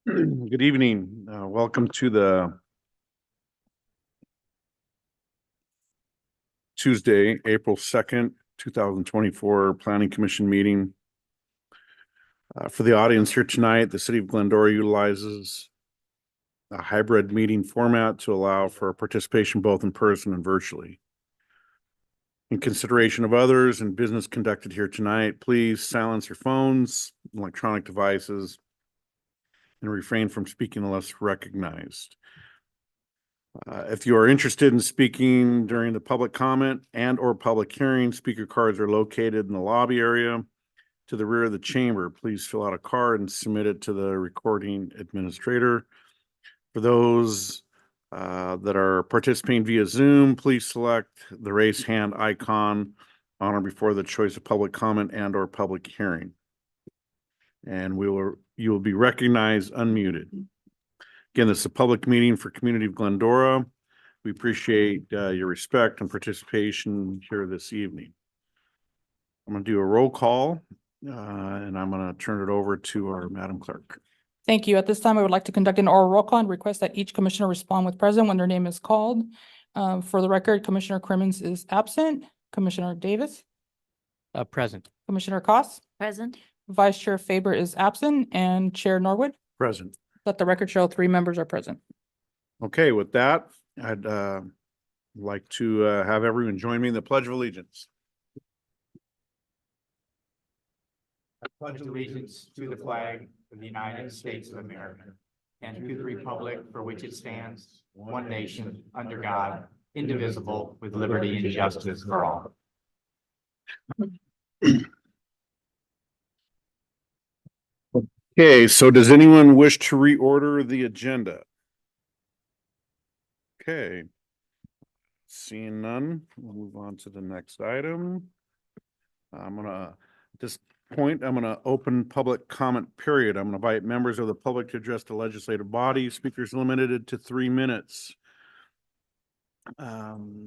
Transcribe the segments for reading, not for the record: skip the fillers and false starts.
Good evening. Welcome to the Tuesday, April 2nd, 2024 Planning Commission meeting. For the audience here tonight, the City of Glendora utilizes a hybrid meeting format to allow for participation both in person and virtually. In consideration of others and business conducted here tonight, please silence your phones, electronic devices, and refrain from speaking unless recognized. If you are interested in speaking during the public comment and or public hearing, speaker cards are located in the lobby area to the rear of the chamber. Please fill out a card and submit it to the recording administrator. For those that are participating via Zoom, please select the raise hand icon on or before the choice of public comment and or public hearing. And you will be recognized unmuted. Again, this is a public meeting for Community of Glendora. We appreciate your respect and participation here this evening. I'm going to do a roll call and I'm going to turn it over to our Madam Clerk. Thank you. At this time, I would like to conduct an oral roll call and request that each commissioner respond with present when their name is called. For the record, Commissioner Crimmins is absent. Commissioner Davis? Present. Commissioner Koss? Present. Vice Chair Faber is absent and Chair Norwood? Present. Let the record show 3 members are present. Okay, with that, I'd like to have everyone join me in the Pledge of Allegiance. I pledge allegiance to the flag of the United States of America and to the republic for which it stands, one nation, under God, indivisible, with liberty and justice for all. Okay, so does anyone wish to reorder the agenda? Okay. Seeing none, we'll move on to the next item. At this point, I'm gonna open public comment period. I'm gonna invite members of the public to address the legislative body. Speakers limited to 3 minutes.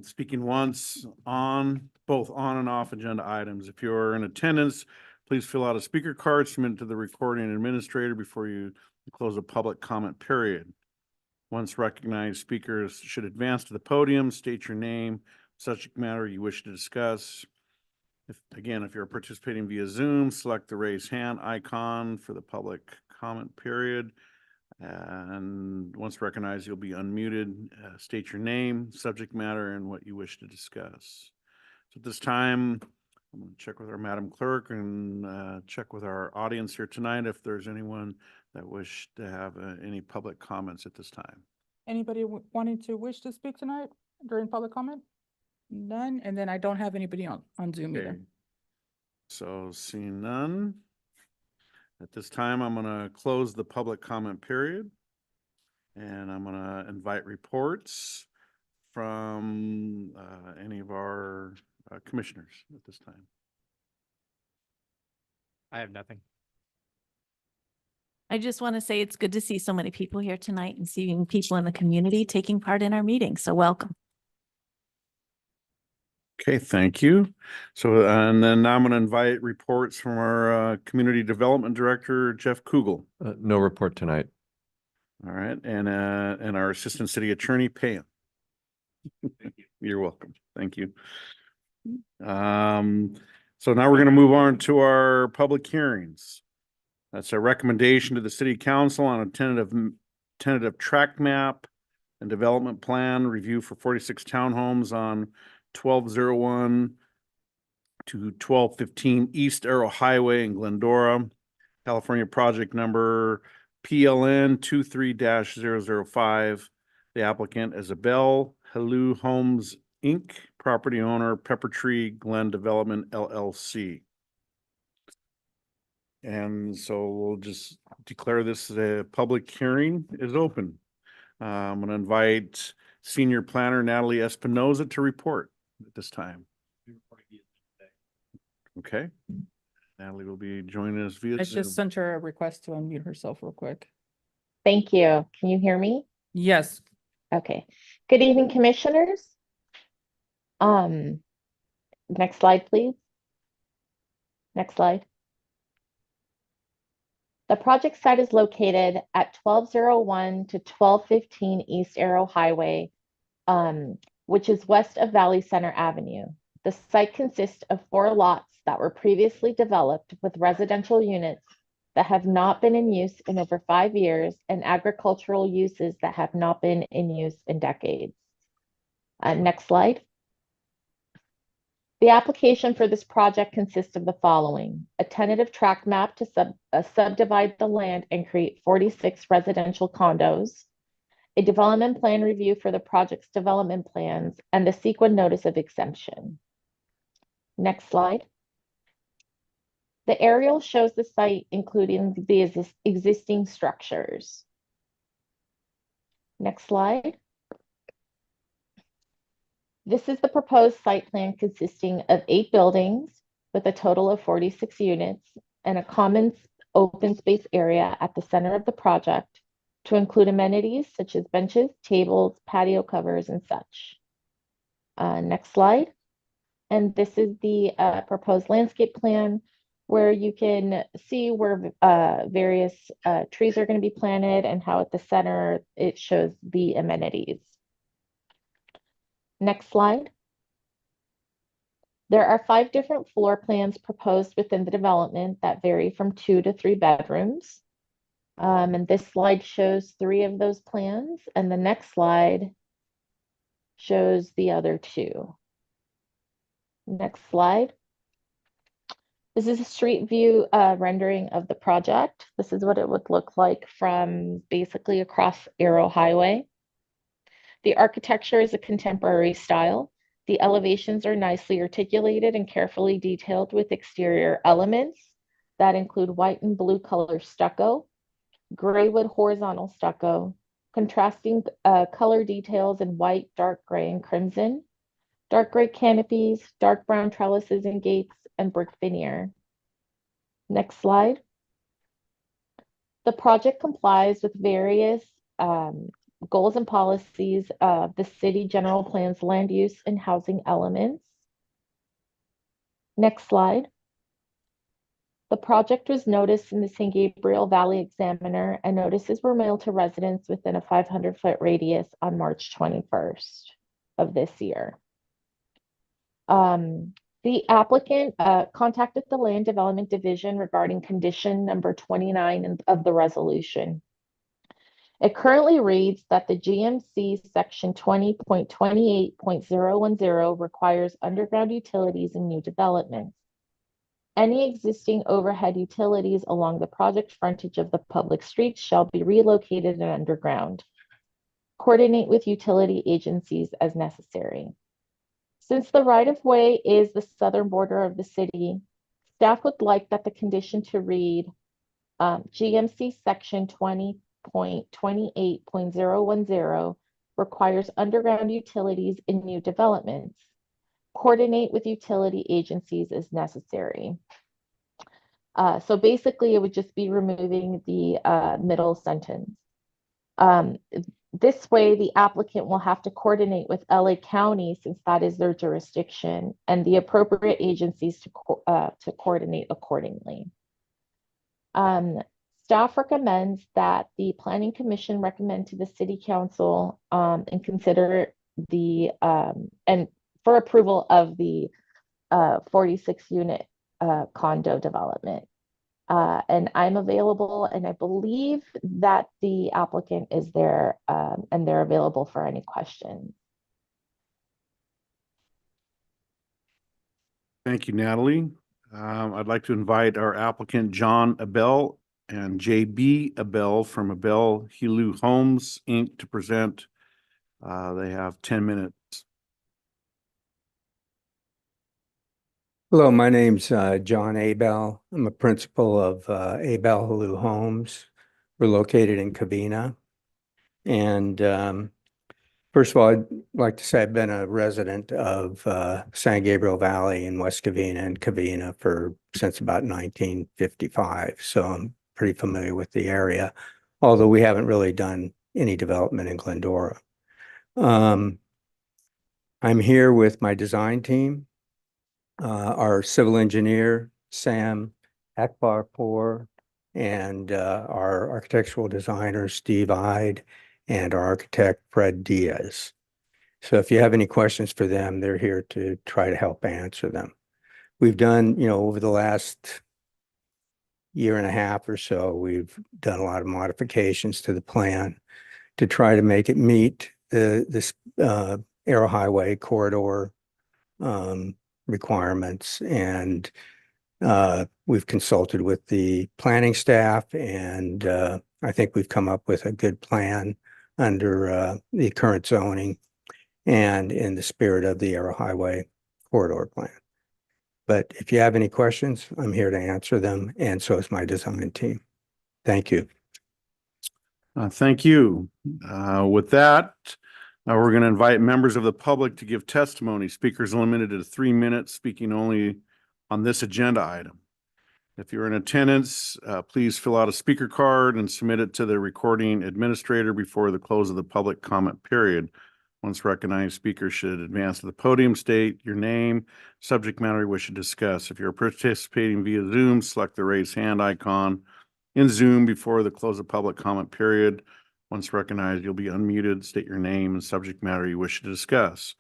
Speaking once on both on and off agenda items. If you're in attendance, please fill out a speaker card, submit it to the recording administrator before you close the public comment period. Once recognized, speakers should advance to the podium, state your name, subject matter you wish to discuss. If you're participating via Zoom, select the raise hand icon for the public comment period. And once recognized, you'll be unmuted. State your name, subject matter, and what you wish to discuss. So at this time, I'm going to check with our Madam Clerk and check with our audience here tonight if there's anyone that wish to have any public comments at this time. Anybody wanting to wish to speak tonight during public comment? None. And then I don't have anybody on Zoom either. So seeing none, at this time, I'm going to close the public comment period. And I'm going to invite reports from any of our commissioners at this time. I have nothing. I just want to say it's good to see so many people here tonight and seeing people in the community taking part in our meeting. So welcome. Okay, thank you. So, and then now I'm going to invite reports from our Community Development Director, Jeff Kugel. No report tonight. All right, and our Assistant City Attorney, Pam. Thank you. You're welcome. Thank you. So now we're going to move on to our public hearings. That's a recommendation to the City Council on a tentative tract map and development plan review for 46 townhomes on 1201 to 1215 East Arrow Highway in Glendora, California, project number PLN 23-005. The applicant is Abel Halou Homes Inc., property owner Pepper Tree Glen Development LLC. And so we'll just declare this a public hearing is open. I'm going to invite Senior Planner Natalie Espinoza to report at this time. Okay. Natalie will be joining us via I Zoom. just sent her a request to unmute herself real quick. Thank you. Can you hear me? Yes. Okay. Good evening, commissioners. Next slide, please. Next slide. The project site is located at 1201 to 1215 East Arrow Highway, which is west of Valley Center Avenue. The site consists of 4 lots that were previously developed with residential units that have not been in use in over 5 years and agricultural uses that have not been in use in decades. Next slide. The application for this project consists of the following: a tentative tract map to subdivide the land and create 46 residential condos, a development plan review for the project's development plans, and the CEQA notice of exemption. Next slide. The aerial shows the site, including the existing structures. Next slide. This is the proposed site plan consisting of 8 buildings with a total of 46 units and a common open space area at the center of the project to include amenities such as benches, tables, patio covers, and such. Next slide. And this is the proposed landscape plan where you can see where various trees are going to be planted and how at the center it shows the amenities. Next slide. There are 5 different floor plans proposed within the development that vary from 2 to 3 bedrooms. And this slide shows 3 of those plans, and the next slide shows the other 2. Next slide. This is a street view rendering of the project. This is what it would look like from basically across Arrow Highway. The architecture is a contemporary style. The elevations are nicely articulated and carefully detailed with exterior elements that include white and blue color stucco, gray wood horizontal stucco, contrasting color details in white, dark gray, and crimson, dark gray canopies, dark brown trellises and gates, and brick veneer. Next slide. The project complies with various goals and policies of the city general plan's land use and housing elements. Next slide. The project was noticed in the San Gabriel Valley Examiner, and notices were mailed to residents within a 500-foot radius on March 21st of this year. The applicant contacted the Land Development Division regarding condition number 29 of the resolution. It currently reads that the GMC section 20.28.010 requires underground utilities in new developments. Any existing overhead utilities along the project frontage of the public streets shall be relocated and underground. Coordinate with utility agencies as necessary. Since the right-of-way is the southern border of the city, staff would like that the condition to read GMC section 20.28.010 requires underground utilities in new developments. Coordinate with utility agencies as necessary. So basically it would just be removing the middle sentence. This way, the applicant will have to coordinate with LA County, since that is their jurisdiction, and the appropriate agencies to coordinate accordingly. Staff recommends that the Planning Commission recommend to the City Council and consider the and for approval of the 46-unit condo development. And I'm available, and I believe that the applicant is there and they're available for any questions. Thank you, Natalie. I'd like to invite our applicant, John Abell and JB Abell from Abell Helu Homes, Inc. to present. They have 10 minutes. Hello, my name's John Abell. I'm a principal of Abell Helu Homes. We're located in Covina. And first of all, I'd like to say I've been a resident of San Gabriel Valley in West Covina and Covina since about 1955. So I'm pretty familiar with the area, although we haven't really done any development in Glendora. I'm here with my design team. Our civil engineer, Sam Akbarpour, and our architectural designer, Steve Ide, and our architect, Fred Diaz. So if you have any questions for them, they're here to try to help answer them. We've done, over the last year and a half or so, we've done a lot of modifications to the plan to try to make it meet this Arrow Highway corridor requirements. And we've consulted with the planning staff, and I think we've come up with a good plan under the current zoning and in the spirit of the Arrow Highway corridor plan. But if you have any questions, I'm here to answer them, and so is my design team. Thank you. Thank you. With that, we're going to invite members of the public to give testimony. Speakers limited to 3 minutes, speaking only on this agenda item. If you're in attendance, please fill out a speaker card and submit it to the recording administrator before the close of the public comment period. Once recognized, speakers should advance to the podium, state your name, subject matter you wish to discuss. If you're participating via Zoom, select the raise hand icon in Zoom before the close of public comment period. Once recognized, you'll be unmuted, state your name and subject matter you wish to discuss.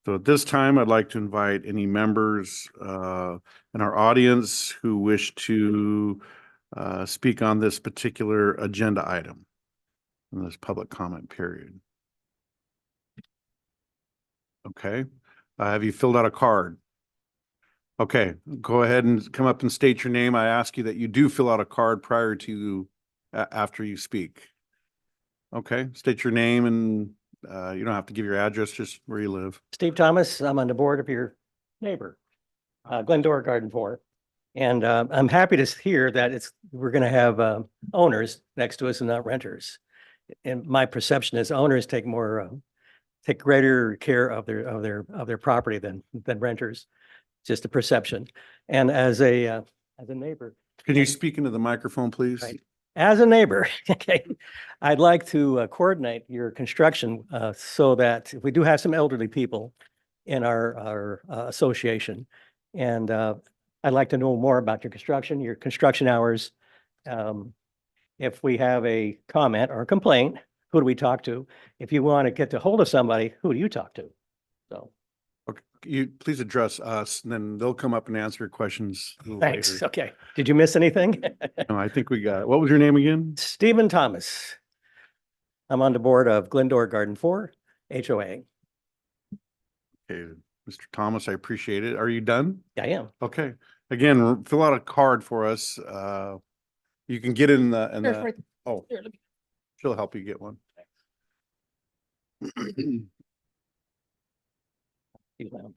So at this time, I'd like to invite any members in our audience who wish to speak on this particular agenda item in this public comment period. Okay. Have you filled out a card? Okay, go ahead and come up and state your name. I ask you that you do fill out a card prior to after you speak. Okay, state your name, and you don't have to give your address, just where you live. Steve Thomas, I'm on the board of your neighbor, Glendora Garden 4. And I'm happy to hear that we're going to have owners next to us and not renters. And my perception is owners take greater care of their property than renters. Just a perception. And as a neighbor. Can you speak into the microphone, please? Right. As a neighbor, okay, I'd like to coordinate your construction so that if we do have some elderly people in our association, and I'd like to know more about your construction hours. If we have a comment or a complaint, who do we talk to? If you want to get a hold of somebody, who do you talk to? So. Okay, you please address us, and then they'll come up and answer your questions a little Thanks. later. Okay. Did you miss anything? No, I think we got it. What was your name again? Stephen Thomas. I'm on the board of Glendora Garden 4, HOA. Okay, Mr. Thomas, I appreciate it. Are you done? I am. Okay. Again, fill out a card for us. You can get in the, Here's right- oh, here, let me- she'll help you get one.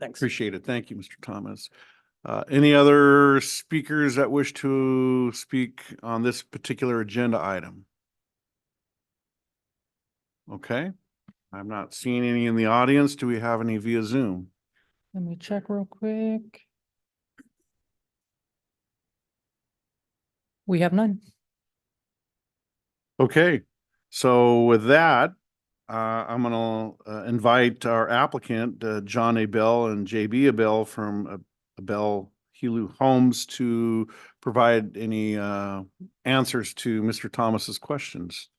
Thanks. Appreciate it. Thank you, Mr. Thomas. Any other speakers that wish to speak on this particular agenda item? Okay, I'm not seeing any in the audience. Do we have any via Zoom? Let me check real quick. We have none. Okay, so with that, I'm gonna invite our applicant, John Abel and JB Abel from Abel Helu Homes, to provide any answers to Mr. Thomas's questions.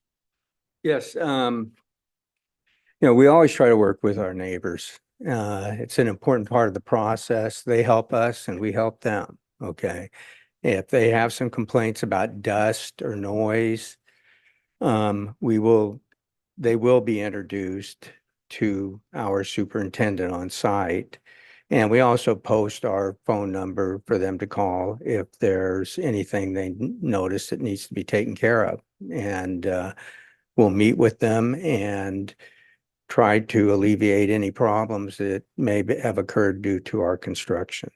Yes, we always try to work with our neighbors. It's an important part of the process. They help us and we help them, okay? If they have some complaints about dust or noise, they will be introduced to our superintendent on site. And we also post our phone number for them to call if there's anything they notice that needs to be taken care of. And we'll meet with them and try to alleviate any problems that may have occurred due to our construction.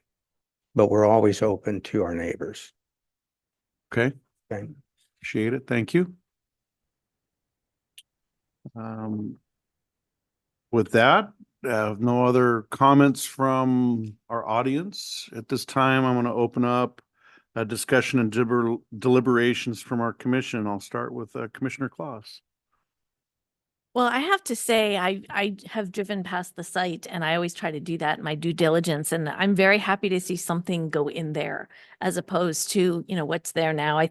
But we're always open to our neighbors. Okay, Okay. appreciate it. Thank you. With that, no other comments from our audience. At this time, I'm going to open up a discussion and deliberations from our commission. I'll start with Commissioner Claus. Well, I have to say, I have driven past the site and I always try to do that in my due diligence. And I'm very happy to see something go in there as opposed to, what's there now. I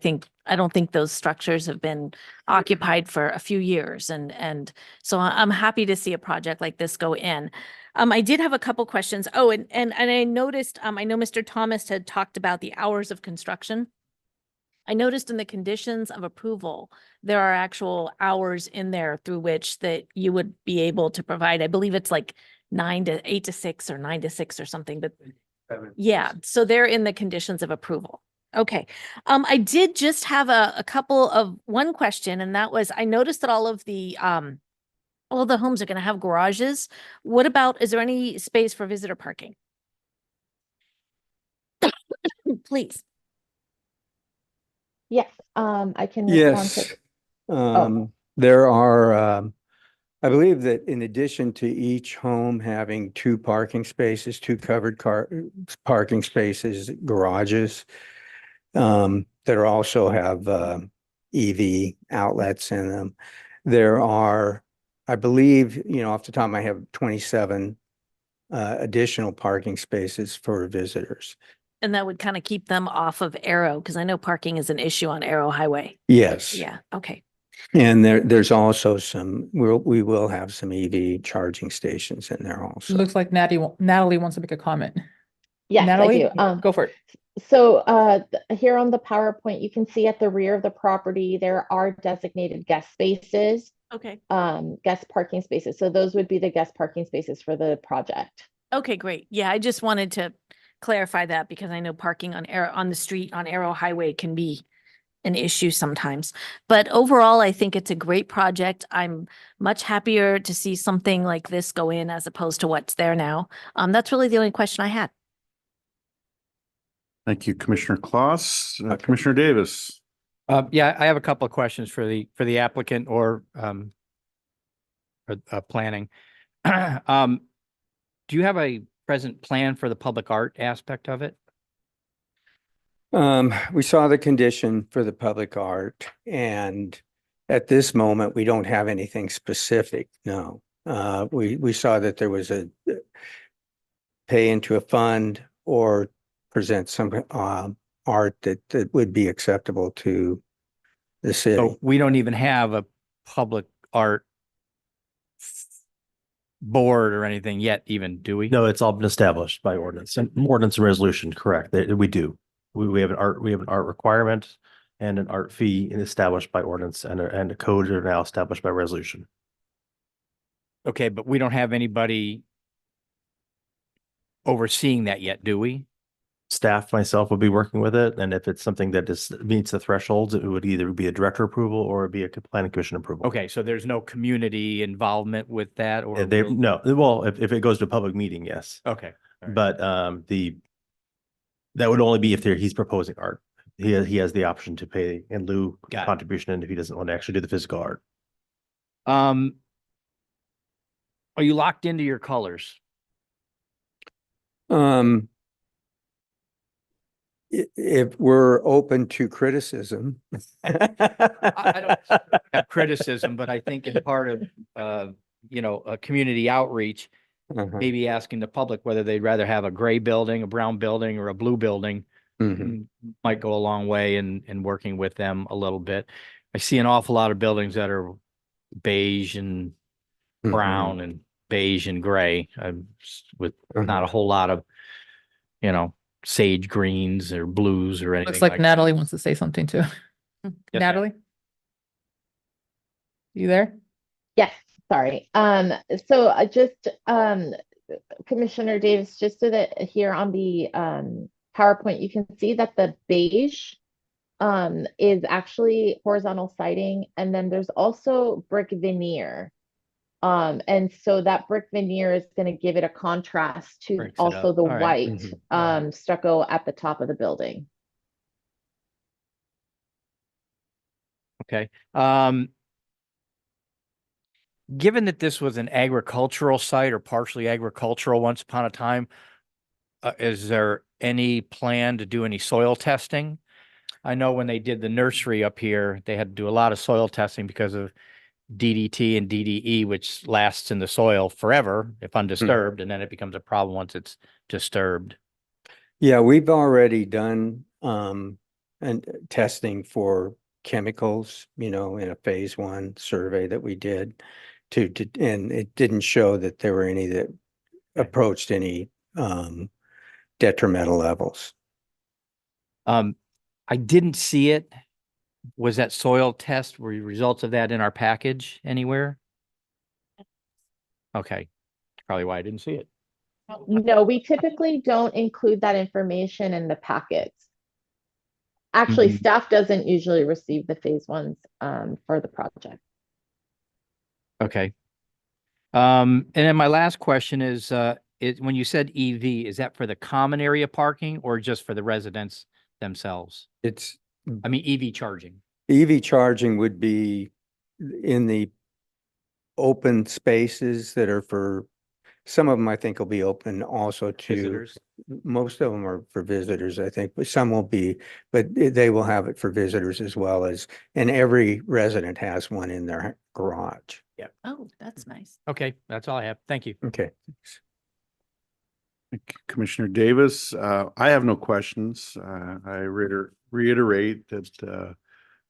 don't think those structures have been occupied for a few years. And so I'm happy to see a project like this go in. I did have a couple questions. Oh, and I noticed, I know Mr. Thomas had talked about the hours of construction. I noticed in the conditions of approval, there are actual hours in there through which that you would be able to provide. I believe it's like 8 to 6 or 9 to 6 or something, but yeah, so they're in the conditions of approval. Okay. I did just have a couple of one question, and that was, I noticed that all the homes are going to have garages. What about, is there any space for visitor parking? Please. Yes, I can respond to. Yes. There are, I believe that in addition to each home having two parking spaces, two covered parking spaces, garages, that also have, EV outlets in them. There are, I believe, off the top of my head, 27, additional parking spaces for visitors. And that would kind of keep them off of Arrow, because I know parking is an issue on Arrow Highway. Yes. Yeah, okay. And there's also we will have some EV charging stations in there also. Looks like Natalie wants to make a comment. Yes, I Natalie, do. go for it. So here on the PowerPoint, you can see at the rear of the property, there are designated guest spaces, Okay. guest parking spaces. So those would be the guest parking spaces for the project. Okay, great. Yeah, I just wanted to clarify that because I know parking on the street on Arrow Highway can be an issue sometimes. But overall, I think it's a great project. I'm much happier to see something like this go in as opposed to what's there now. That's really the only question I had. Thank you, Commissioner Kloss. Commissioner Davis. Yeah, I have a couple of questions for the applicant or planning. Do you have a present plan for the public art aspect of it? We saw the condition for the public art, and at this moment, we don't have anything specific, no. We saw that there was a pay into a fund or present some art that would be acceptable to the city. So we don't even have a public art board or anything yet even, do we? No, it's all been established by ordinance and resolution, correct. We do. We have an art requirement and an art fee established by ordinance and a code are now established by resolution. Okay, but we don't have anybody overseeing that yet, do we? Staff, myself will be working with it. And if it's something that meets the thresholds, it would either be a director approval or be a planning commission approval. Okay, so there's no community involvement with that or? No, well, if it goes to a public meeting, yes. Okay. all right. But that would only be if he's proposing art. He has the option to pay in lieu Got it. contribution, and if he doesn't want to actually do the physical art. Are you locked into your colors? If we're open to criticism. I don't have criticism, but I think in part of, a community outreach, Uh-huh. maybe asking the public whether they'd rather have a gray building, a brown building, or a blue building Mhm. might go a long way in working with them a little bit. I see an awful lot of buildings that are beige and brown and beige and gray, with not a whole lot of, sage greens or blues or anything Looks like like that. Natalie wants to say something too. ma'am. Natalie? You there? Yes, sorry. So I just, Commissioner Davis, just so that here on the PowerPoint, you can see that the beige is actually horizontal siding, and then there's also brick veneer. And so that brick veneer is going to give it a contrast to Breaks it also up. the All right. white stucco at the top of the building. Okay. Given that this was an agricultural site or partially agricultural once upon a time, is there any plan to do any soil testing? I know when they did the nursery up here, they had to do a lot of soil testing because of DDT and DDE, which lasts in the soil forever if undisturbed, and then it becomes a problem once it's disturbed. Yeah, we've already done and testing for chemicals, in a phase 1 survey that we did and it didn't show that there were any that approached any detrimental levels. I didn't see it. Was that soil test, were results of that in our package anywhere? Okay, probably why I didn't see it. No, we typically don't include that information in the packets. Actually, Mhm. staff doesn't usually receive the phase 1s for the project. Okay. And then my last question is, when you said EV, is that for the common area parking or just for the residents themselves? It's I mean, EV charging. EV charging would be in the open spaces that are for, some of them I think will be open also to, Visitors. most of them are for visitors, I think, but some will be, but they will have it for visitors as well as, and every resident has one in their garage. Oh, that's nice. Okay, that's all I have. Thank you. Okay. Thank you, Commissioner Davis. I have no questions. I reiterate that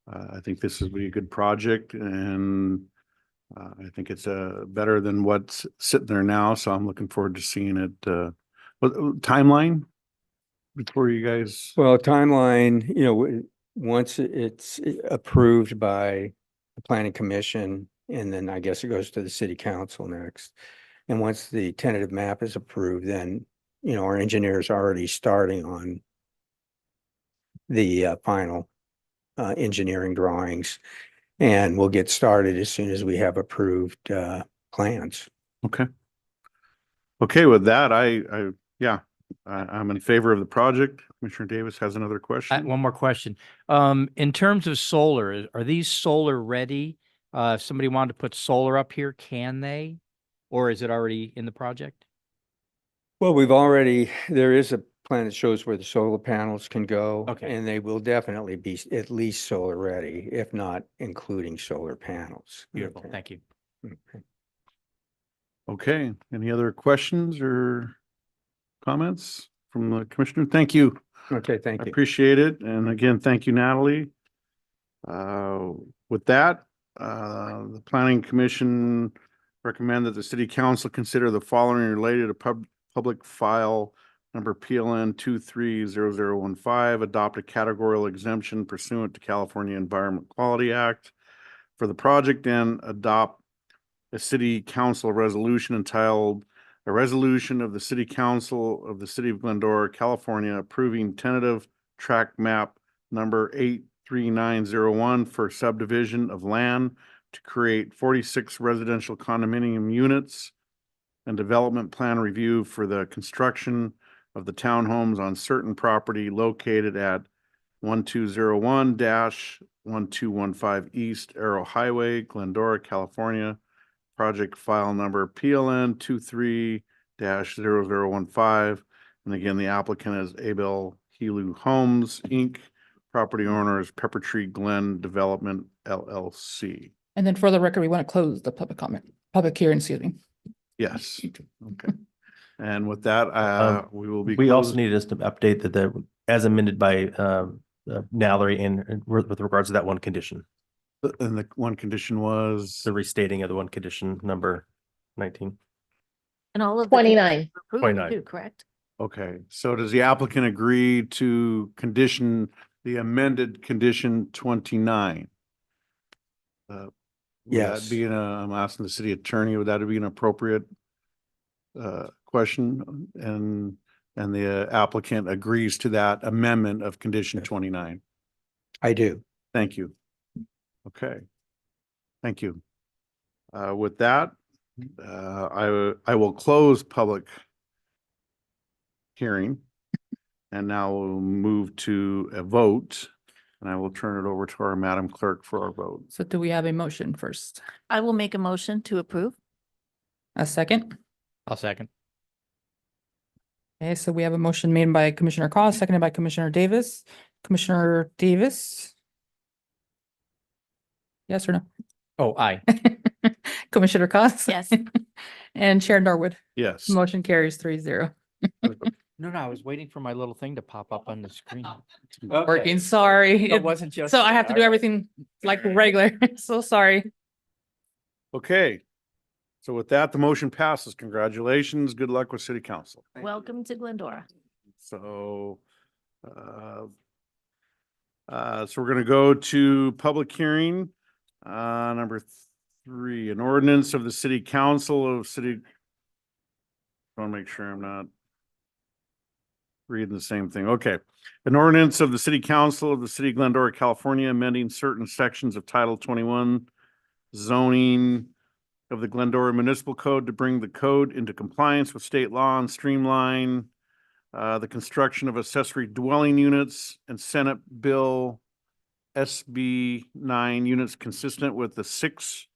I think this will be a good project and I think it's better than what's sitting there now. So I'm looking forward to seeing it. Timeline before you guys. Well, timeline, once it's approved by the planning commission, and then I guess it goes to the city council next. And once the tentative map is approved, then, our engineers are already starting on the final engineering drawings. And we'll get started as soon as we have approved plans. Okay. Okay, with that, I'm in favor of the project. Commissioner Davis has another question. One more question. In terms of solar, are these solar ready? If somebody wanted to put solar up here, can they? Or is it already in the project? Well, there is a plan that shows where the solar panels can go. Okay. And they will definitely be at least solar ready, if not including solar panels. Beautiful. Okay. Thank you. Okay. Okay, any other questions or comments from the commissioner? Thank you. Okay, I thank you. appreciate it. And again, thank you, Natalie. With that, the planning commission recommend that the city council consider the following related to public file number PLN 230015, adopt a categorical exemption pursuant to California Environment Quality Act for the project and adopt a city council resolution entitled "A Resolution of the City Council of the City of Glendora, California, approving tentative tract map number 83901 for subdivision of land to create 46 residential condominium units and development plan review for the construction of the townhomes on certain property located at 1201-1215 East Arrow Highway, Glendora, California. Project file number PLN 23-0015. And again, the applicant is Abel Helu Homes, Inc. Property owner is Pepper Tree Glen Development, LLC. And then for the record, we want to close the public hearing, excuse me. Yes. Okay. And with that, we will be. We also closed. need us to update that as amended by Natalie with regards to that one condition, And the one condition was, the restating of the one condition number 19. And all of. 29. 29. Too, correct? okay, so does the applicant agree to condition the amended condition 29? Would Yes. that be I'm asking the city attorney, would that be an appropriate question? And the applicant agrees to that amendment of condition 29. I do. Thank you. Okay. Thank you. With that, I will close public hearing. And now we'll move to a vote. And I will turn it over to our Madam Clerk for our vote. So do we have a motion first? I will make a motion to approve. A second? I'll second. Okay, so we have a motion made by Commissioner Cos, seconded by Commissioner Davis. Commissioner Davis? Yes or no? Oh, aye. Commissioner Cost? Yes. And Chair Norwood. Yes. Motion carries 3-0. No, I was waiting for my little thing to pop up on the screen. Working, sorry. So it wasn't just. So I have to do All right. everything like regular. So sorry. Okay. So with that, the motion passes. Congratulations. Good luck with city council. Welcome to Glendora. So, so we're gonna go to public hearing, number 3, an ordinance of the city council of city. I want to make sure I'm not reading the same thing. Okay. An ordinance of the city council of the city of Glendora, California, amending certain sections of Title 21 zoning of the Glendora Municipal Code to bring the code into compliance with state law and streamline the construction of accessory dwelling units and Senate Bill SB 9 units consistent with the 6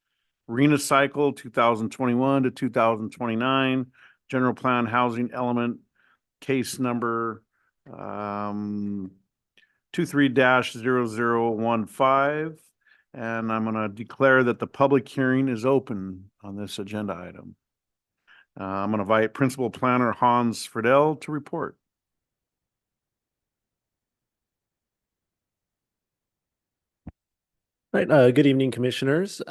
RENA cycle 2021 to 2029 general plan housing element case number 23-0015. And I'm going to declare that the public hearing is open on this agenda item. I'm going to invite Principal Planner Hans Friedel to report. Right, good evening, commissioners.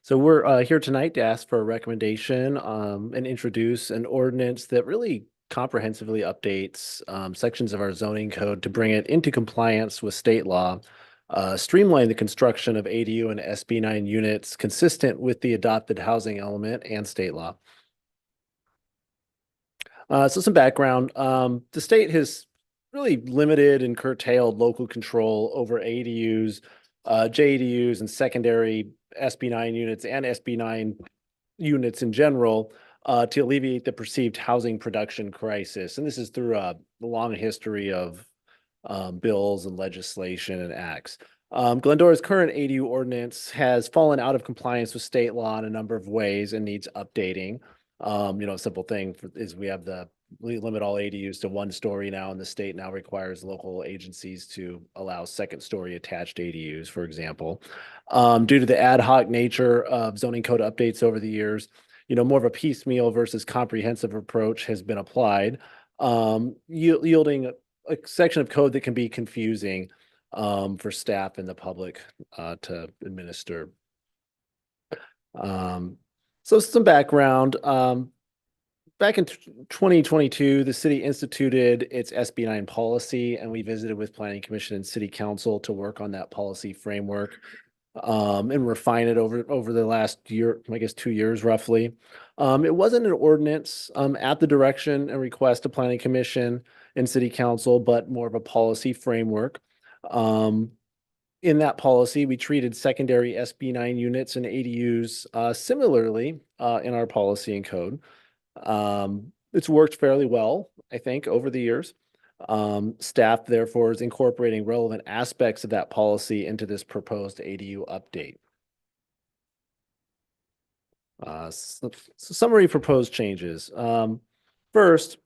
So we're here tonight to ask for a recommendation and introduce an ordinance that really comprehensively updates sections of our zoning code to bring it into compliance with state law, streamline the construction of ADU and SB 9 units consistent with the adopted housing element and state law. So some background, the state has really limited and curtailed local control over ADUs, JADUs, and secondary SB 9 units and SB 9 units in general to alleviate the perceived housing production crisis. And this is through a long history of bills and legislation and acts. Glendora's current ADU ordinance has fallen out of compliance with state law in a number of ways and needs updating. A simple thing is we limit all ADUs to 1 story now, and the state now requires local agencies to allow 2nd story attached ADUs, for example. Due to the ad hoc nature of zoning code updates over the years, more of a piecemeal versus comprehensive approach has been applied, yielding a section of code that can be confusing for staff and the public to administer. So some background. Back in 2022, the city instituted its SB 9 policy, and we visited with Planning Commission and City Council to work on that policy framework and refine it over the last year, I guess 2 years roughly. It wasn't an ordinance at the direction and request of Planning Commission and City Council, but more of a policy framework. In that policy, we treated secondary SB 9 units and ADUs similarly in our policy and code. It's worked fairly well, I think, over the years. Staff, therefore, is incorporating relevant aspects of that policy into this proposed ADU update. Summary of proposed changes. First,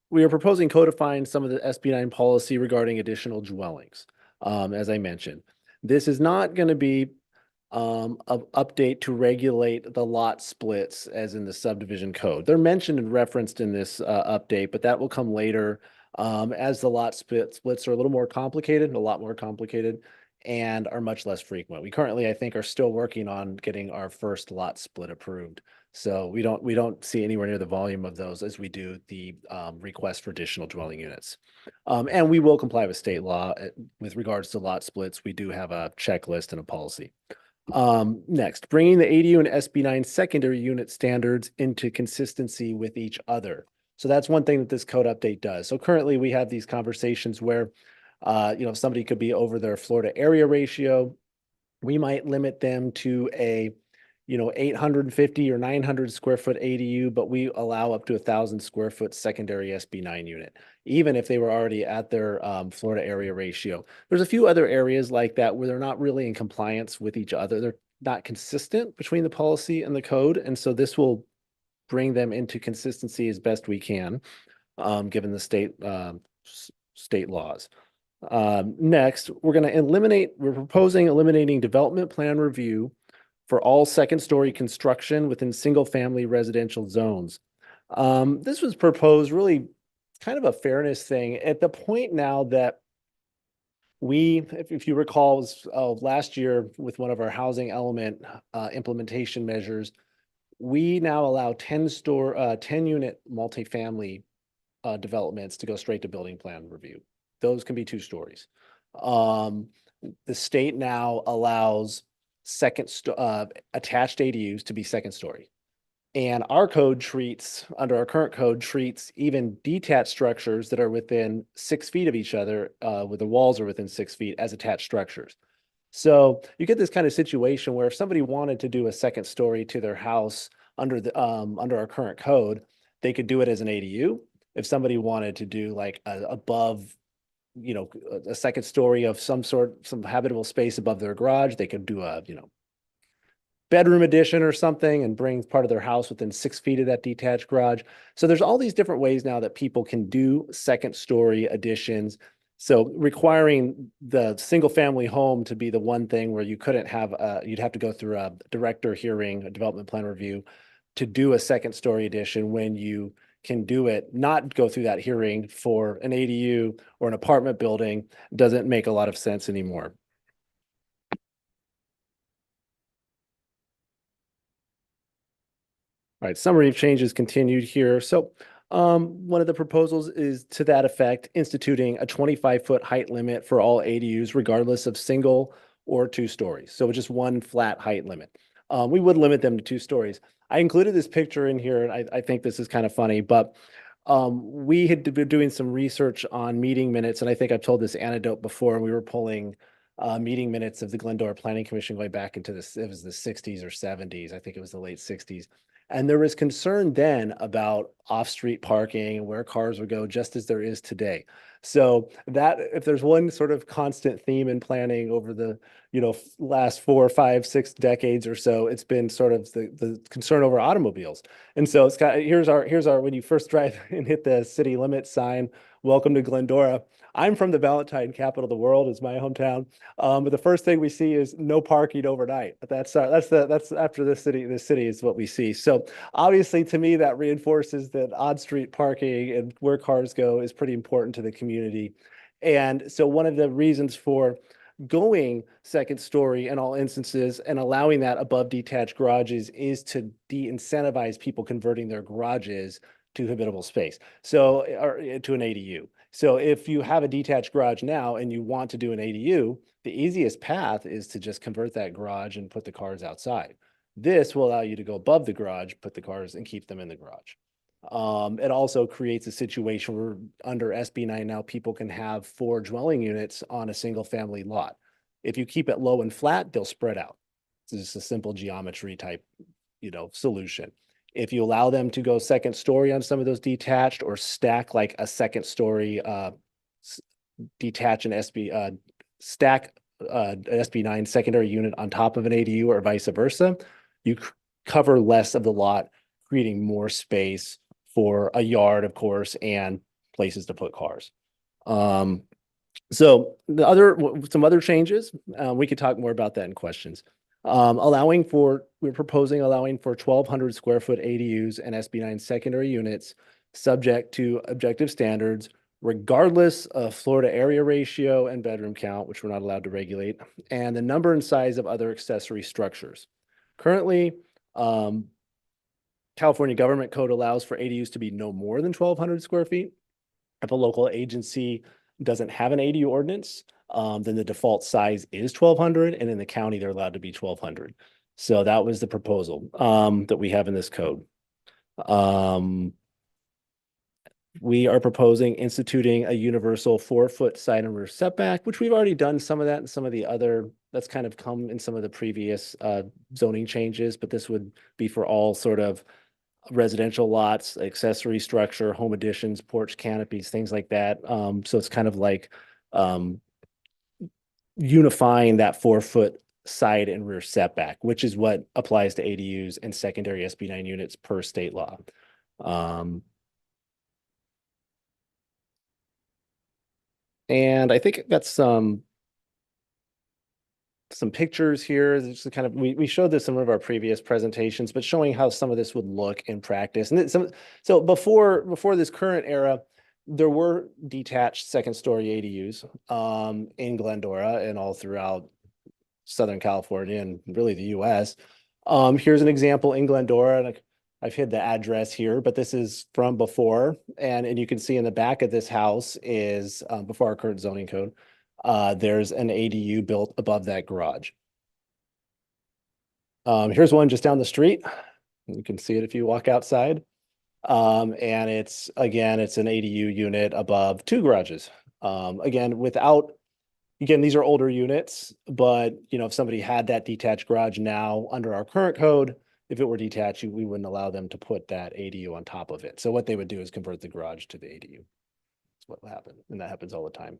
we are proposing codifying some of the SB 9 policy regarding additional dwellings, as I mentioned. This is not going to be an update to regulate the lot splits as in the subdivision code. They're mentioned and referenced in this update, but that will come later as the lot splits are a little more complicated, a lot more complicated, and are much less frequent. We currently, I think, are still working on getting our first lot split approved. So we don't see anywhere near the volume of those as we do the request for additional dwelling units. And we will comply with state law with regards to lot splits. We do have a checklist and a policy. Next, bringing the ADU and SB 9 secondary unit standards into consistency with each other. So that's one thing that this code update does. So currently we have these conversations where, somebody could be over their Florida area ratio. We might limit them to a, 850 or 900 square foot ADU, but we allow up to 1,000 square foot secondary SB 9 unit, even if they were already at their Florida area ratio. There's a few other areas like that where they're not really in compliance with each other. They're not consistent between the policy and the code. And so this will bring them into consistency as best we can, given the state laws. Next, we're proposing eliminating development plan review for all second-story construction within single-family residential zones. This was proposed really kind of a fairness thing at the point now that if you recall, was, last year with one of our housing element implementation measures, we now allow 10-unit multifamily developments to go straight to building plan review. Those can be 2 stories. The state now allows attached ADUs to be second story. And our code under our current code treats even detached structures that are within 6 feet of each other, where the walls are within 6 feet, as attached structures. So you get this kind of situation where if somebody wanted to do a second story to their house under our current code, they could do it as an ADU. If somebody wanted to do like above, a second story of some habitable space above their garage, they could do a, bedroom addition or something and bring part of their house within 6 feet of that detached garage. So there's all these different ways now that people can do second story additions. So requiring the single family home to be the one thing where you couldn't have, you'd have to go through a director hearing, a development plan review to do a second story addition, when you can do it, not go through that hearing for an ADU or an apartment building, doesn't make a lot of sense anymore. All right, summary of changes continued here. So one of the proposals is to that effect, instituting a 25-foot height limit for all ADUs, regardless of single or 2 stories. So just one flat height limit. We would limit them to 2 stories. I included this picture in here, and I think this is kind of funny, but we had been doing some research on meeting minutes, and I think I've told this anecdote before. We were pulling meeting minutes of the Glendora Planning Commission going back into it was the 60s or 70s. I think it was the late 60s. And there was concern then about off-street parking and where cars would go, just as there is today. So that, if there's one sort of constant theme in planning over the, last 4, 5, 6 decades or so, it's been sort of the concern over automobiles. And so it's here's our when you first drive and hit the city limit sign, welcome to Glendora. I'm from the Valentine, capital of the world, is my hometown. But the first thing we see is no parking overnight. But that's after the city is what we see. So obviously, to me, that reinforces that on-street parking and where cars go is pretty important to the community. And so one of the reasons for going second story in all instances and allowing that above detached garages is to de-incentivize people converting their garages to habitable space. So, or to an ADU. So if you have a detached garage now and you want to do an ADU, the easiest path is to just convert that garage and put the cars outside. This will allow you to go above the garage, put the cars and keep them in the garage. It also creates a situation where under SB 9 now people can have 4 dwelling units on a single family lot. If you keep it low and flat, they'll spread out. It's just a simple geometry type, solution. If you allow them to go second story on some of those detached, or stack like a second story, detach an stack an SB 9 secondary unit on top of an ADU or vice versa, you cover less of the lot, creating more space for a yard, of course, and places to put cars. So some other changes, we could talk more about that in questions. We're proposing allowing for 1,200 square foot ADUs and SB 9 secondary units subject to objective standards, regardless of Florida area ratio and bedroom count, which we're not allowed to regulate, and the number and size of other accessory structures. Currently, California government code allows for ADUs to be no more than 1,200 square feet. If a local agency doesn't have an ADU ordinance, then the default size is 1,200, and in the county, they're allowed to be 1,200. So that was the proposal that we have in this code. We are proposing instituting a universal 4-foot side and rear setback, which we've already done some of that in some of the other, that's kind of come in some of the previous zoning changes, but this would be for all sort of residential lots, accessory structure, home additions, porch canopies, things like that. So it's kind of like unifying that 4-foot side and rear setback, which is what applies to ADUs and secondary SB 9 units per state law. And I think I've got some some pictures here, just to kind of, we showed this in one of our previous presentations, but showing how some of this would look in practice. And so before this current era, there were detached second-story ADUs in Glendora and all throughout Southern California and really the US. Here's an example in Glendora, and I've hid the address here, but this is from before. And you can see in the back of this house is, before our current zoning code, there's an ADU built above that garage. Here's one just down the street. You can see it if you walk outside. And it's an ADU unit above two garages. Again, these are older units, but if somebody had that detached garage now under our current code, if it were detached, we wouldn't allow them to put that ADU on top of it. So what they would do is convert the garage to the ADU. That's what will happen. And that happens all the time.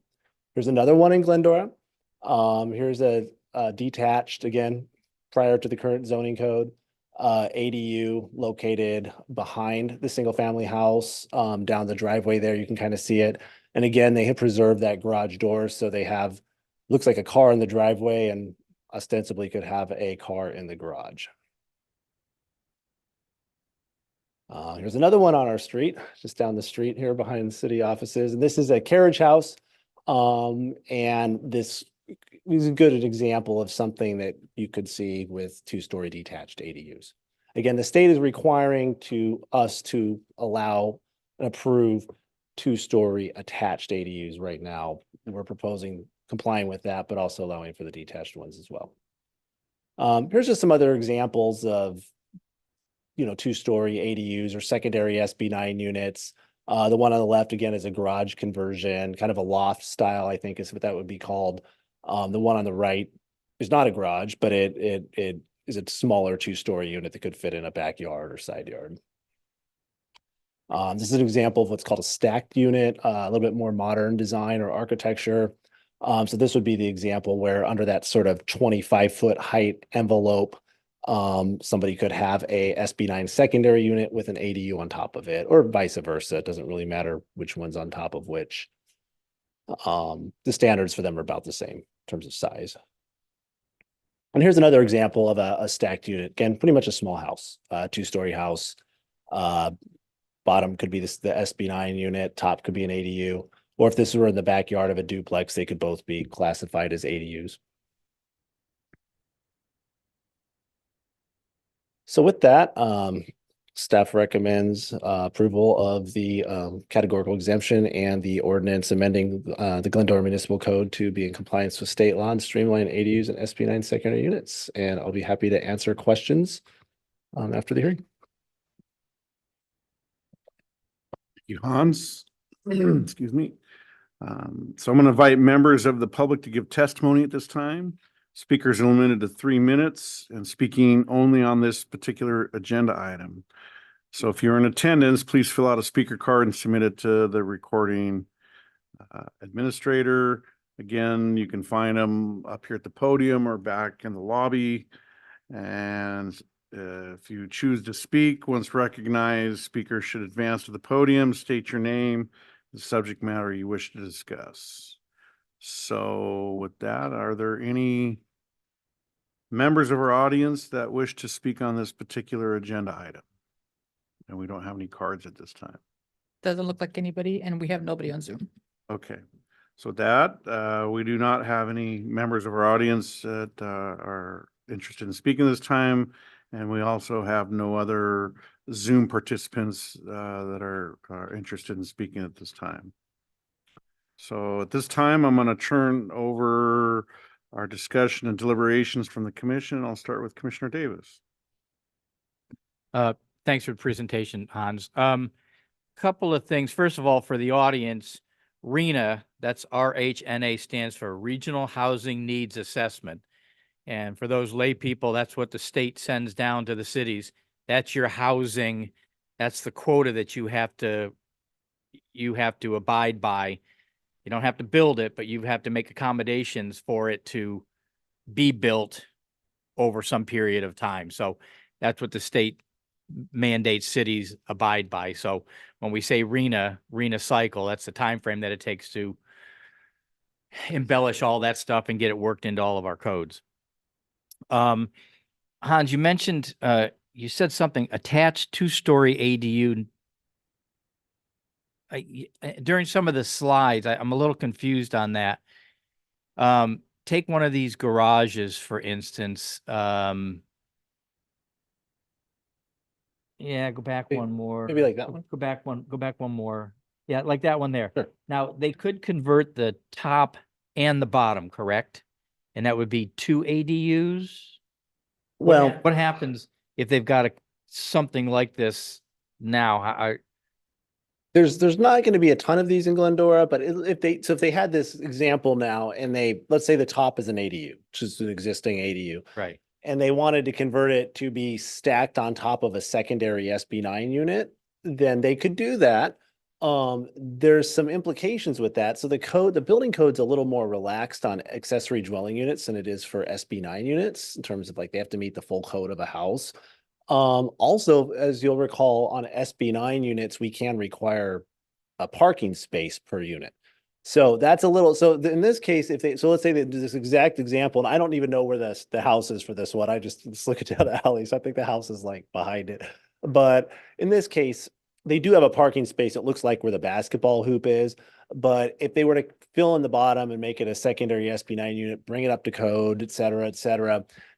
Here's another one in Glendora. Here's a detached, again, prior to the current zoning code, ADU located behind the single family house, down the driveway there. You can kind of see it. And again, they have preserved that garage door. So they have, looks like a car in the driveway and ostensibly could have a car in the garage. Here's another one on our street, just down the street here behind the city offices. And this is a carriage house. And this is a good example of something that you could see with two-story detached ADUs. Again, the state is requiring us to allow and approve two-story attached ADUs right now. And we're proposing complying with that, but also allowing for the detached ones as well. Here's just some other examples of two-story ADUs or secondary SB9 units. The one on the left, again, is a garage conversion, kind of a loft style, I think is what that would be called. The one on the right is not a garage, but it is a smaller two-story unit that could fit in a backyard or side yard. This is an example of what's called a stacked unit, a little bit more modern design or architecture. So this would be the example where under that sort of 25-foot height envelope, somebody could have a SB9 secondary unit with an ADU on top of it, or vice versa. It doesn't really matter which one's on top of which. The standards for them are about the same in terms of size. And here's another example of a stacked unit. Again, pretty much a small house, two-story house. Bottom could be the SB9 unit, top could be an ADU. Or if this were in the backyard of a duplex, they could both be classified as ADUs. So with that, staff recommends approval of the categorical exemption and the ordinance amending the Glendora Municipal Code to be in compliance with state law and streamline ADUs and SB9 secondary units. And I'll be happy to answer questions after the hearing. Thank you, Hans. Excuse me. So I'm going to invite members of the public to give testimony at this time. Speakers are limited to 3 minutes and speaking only on this particular agenda item. So if you're in attendance, please fill out a speaker card and submit it to the recording administrator. Again, you can find them up here at the podium or back in the lobby. And if you choose to speak, once recognized, speakers should advance to the podium, state your name, the subject matter you wish to discuss. So with that, are there any members of our audience that wish to speak on this particular agenda item? And we don't have any cards at this time. Doesn't look like anybody, and we have nobody on Zoom. Okay. So with that, we do not have any members of our audience that are interested in speaking this time. And we also have no other Zoom participants that are interested in speaking at this time. So at this time, I'm going to turn over our discussion and deliberations from the commission. I'll start with Commissioner Davis. Thanks for the presentation, Hans. Couple of things. First of all, for the audience, RHNA, that's RHNA, stands for Regional Housing Needs Assessment. And for those lay people, that's what the state sends down to the cities. That's your housing. That's the quota that you have to abide by. You don't have to build it, but you have to make accommodations for it to be built over some period of time. So that's what the state mandates cities abide by. So when we say RHNA cycle, that's the time frame that it takes to embellish all that stuff and get it worked into all of our codes. Hans, you mentioned, you said something, attached two-story ADU. During some of the slides, I'm a little confused on that. Take one of these garages, for instance. Yeah, go back Maybe- one more. maybe like that one? Go back one more. Yeah, like that one there. Sure. Now, they could convert the top and the bottom, correct? And that would be two ADUs? Well, What happens if they've got something like this now? there's not going to be a ton of these in Glendora, but if they had this example now and let's say the top is an ADU, which is an existing ADU, Right. and they wanted to convert it to be stacked on top of a secondary SB9 unit, then they could do that. There's some implications with that. So the building code's a little more relaxed on accessory dwelling units than it is for SB9 units in terms of like they have to meet the full code of a house. Also, as you'll recall, on SB9 units, we can require a parking space per unit. So that's a little, in this case, let's say that this exact example, and I don't even know where the house is for this one. I just look down the alley. So I think the house is like behind it. But in this case, they do have a parking space. It looks like where the basketball hoop is. But if they were to fill in the bottom and make it a secondary SB9 unit, bring it up to code, et cetera,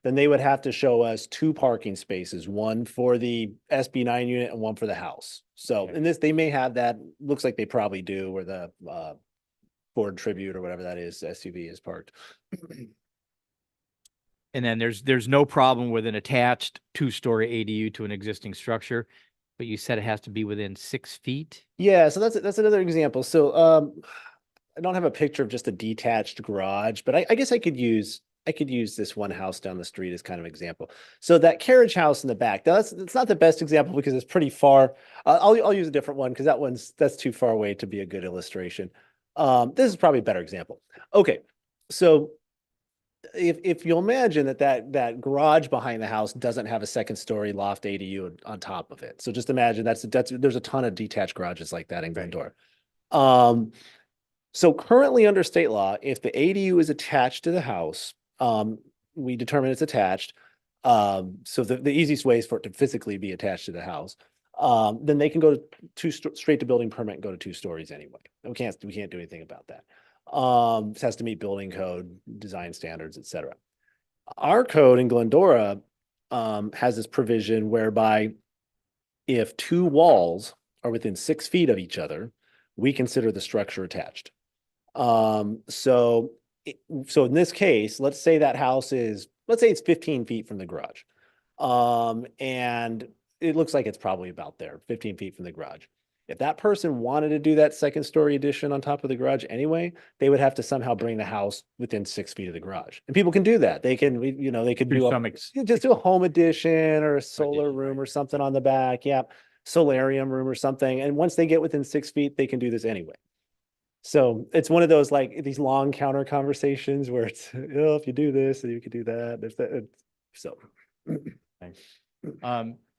then they would have to show us two parking spaces, one for the SB9 unit and one for the house. So Okay. in this, they may have that, looks like they probably do, where the Ford Tribute or whatever that is, SUV is parked. And then there's no problem with an attached two-story ADU to an existing structure, but you said it has to be within 6 feet? Yeah, so that's another example. So I don't have a picture of just a detached garage, but I guess I could use this one house down the street as kind of example. So that carriage house in the back, that's not the best example because it's pretty far. I'll use a different one because that's too far away to be a good illustration. This is probably a better example. Okay, so if you'll imagine that garage behind the house doesn't have a second story loft ADU on top of it. So just imagine there's a ton of detached garages like that in Glendora. So currently under state law, if the ADU is attached to the house, we determine it's attached. So the easiest way is for it to physically be attached to the house. Then they can go to straight to building permit and go to 2 stories anyway. We can't do anything about that. It has to meet building code, design standards, et cetera. Our code in Glendora has this provision whereby if 2 walls are within 6 feet of each other, we consider the structure attached. So in this case, let's say it's 15 feet from the garage. And it looks like it's probably about there, 15 feet from the garage. If that person wanted to do that second story addition on top of the garage anyway, they would have to somehow bring the house within 6 feet of the garage. And people can do that. They can, they could just do a home addition or a solar room or something on the back. Yeah. Solarium room or something. And once they get within 6 feet, they can do this anyway. So it's one of those, like these long counter conversations where it's, if you do this, then you could do that. So. Thanks.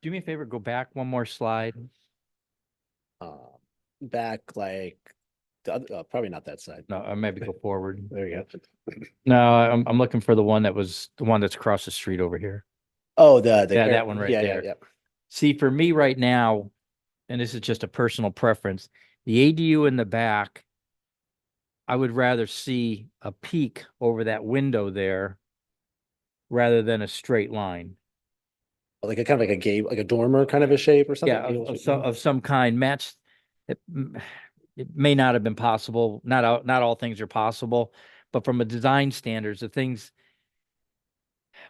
Do me a favor, go back one more slide. Back like probably not that side. No, maybe go forward. There you go. No, I'm looking for the one that's across the street over here. Oh, that one right there. Yeah. See, for me right now, and this is just a personal preference, the ADU in the back, I would rather see a peak over that window there rather than a straight line. Like a kind of like a gable, like a dormer kind of a shape or something. Yeah, of some kind matched. It may not have been possible. Not all things are possible, but from a design standards, the things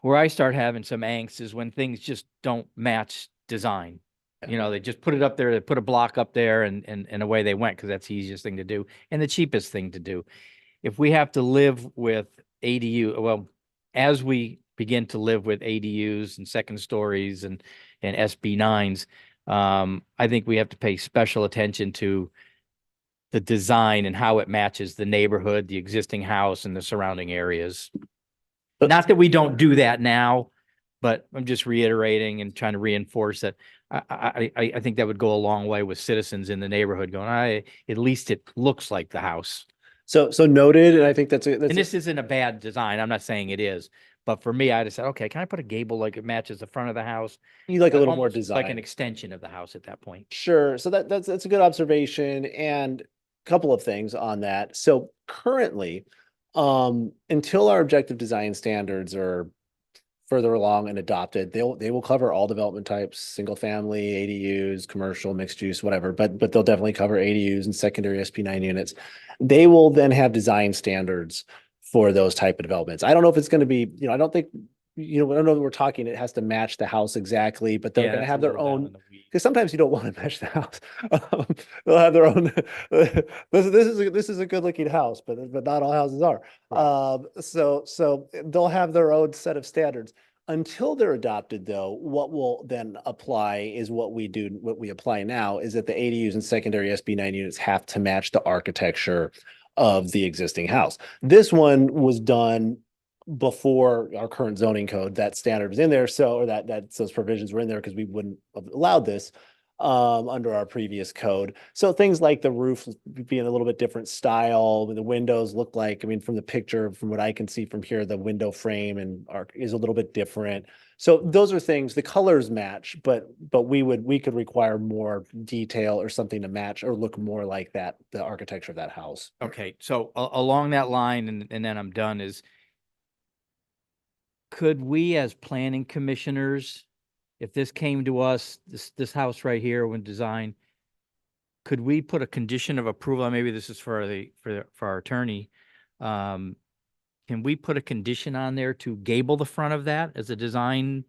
where I start having some angst is when things just don't match design. They just put it up there, they put a block up there and away they went because that's the easiest thing to do and the cheapest thing to do. If we have to live with ADU, well, as we begin to live with ADUs and second stories and SB9s, I think we have to pay special attention to the design and how it matches the neighborhood, the existing house and the surrounding areas. Not that we don't do that now, but I'm just reiterating and trying to reinforce that I think that would go a long way with citizens in the neighborhood going, at least it looks like the house. So noted, and I think that's And this isn't a bad design. I'm not saying it is, but for me, I just said, okay, can I put a gable like it matches the front of the house? you like a little more Almost like an design. extension of the house at that point. Sure. So that's a good observation, and a couple of things on that. So currently, until our objective design standards are further along and adopted, they will cover all development types, single family, ADUs, commercial, mixed use, whatever, but they'll definitely cover ADUs and secondary SP9 units. They will then have design standards for those type of developments. I don't know if it's going to be, I don't think, I don't know that we're talking, it has to match the house exactly, but they're Yeah, going to that's have a their little down own, in the weeds. because sometimes you don't want to match the house. They'll have their own, this is a good looking house, but not all houses are. So they'll have their own set of standards. Until they're adopted, though, what will then apply is what we apply now is that the ADUs and secondary SB9 units have to match the architecture of the existing house. This one was done before our current zoning code. That standard was in there, or those provisions were in there because we wouldn't have allowed this under our previous code. So things like the roof being a little bit different style, the windows look like, from the picture, from what I can see from here, the window frame and is a little bit different. So those are things, the colors match, but we could require more detail or something to match or look more like that, the architecture of that house. Okay, so along that line, and then I'm done, is could we as planning commissioners, if this came to us, this house right here when designed, could we put a condition of approval? Maybe this is for our attorney. Can we put a condition on there to gable the front of that as a design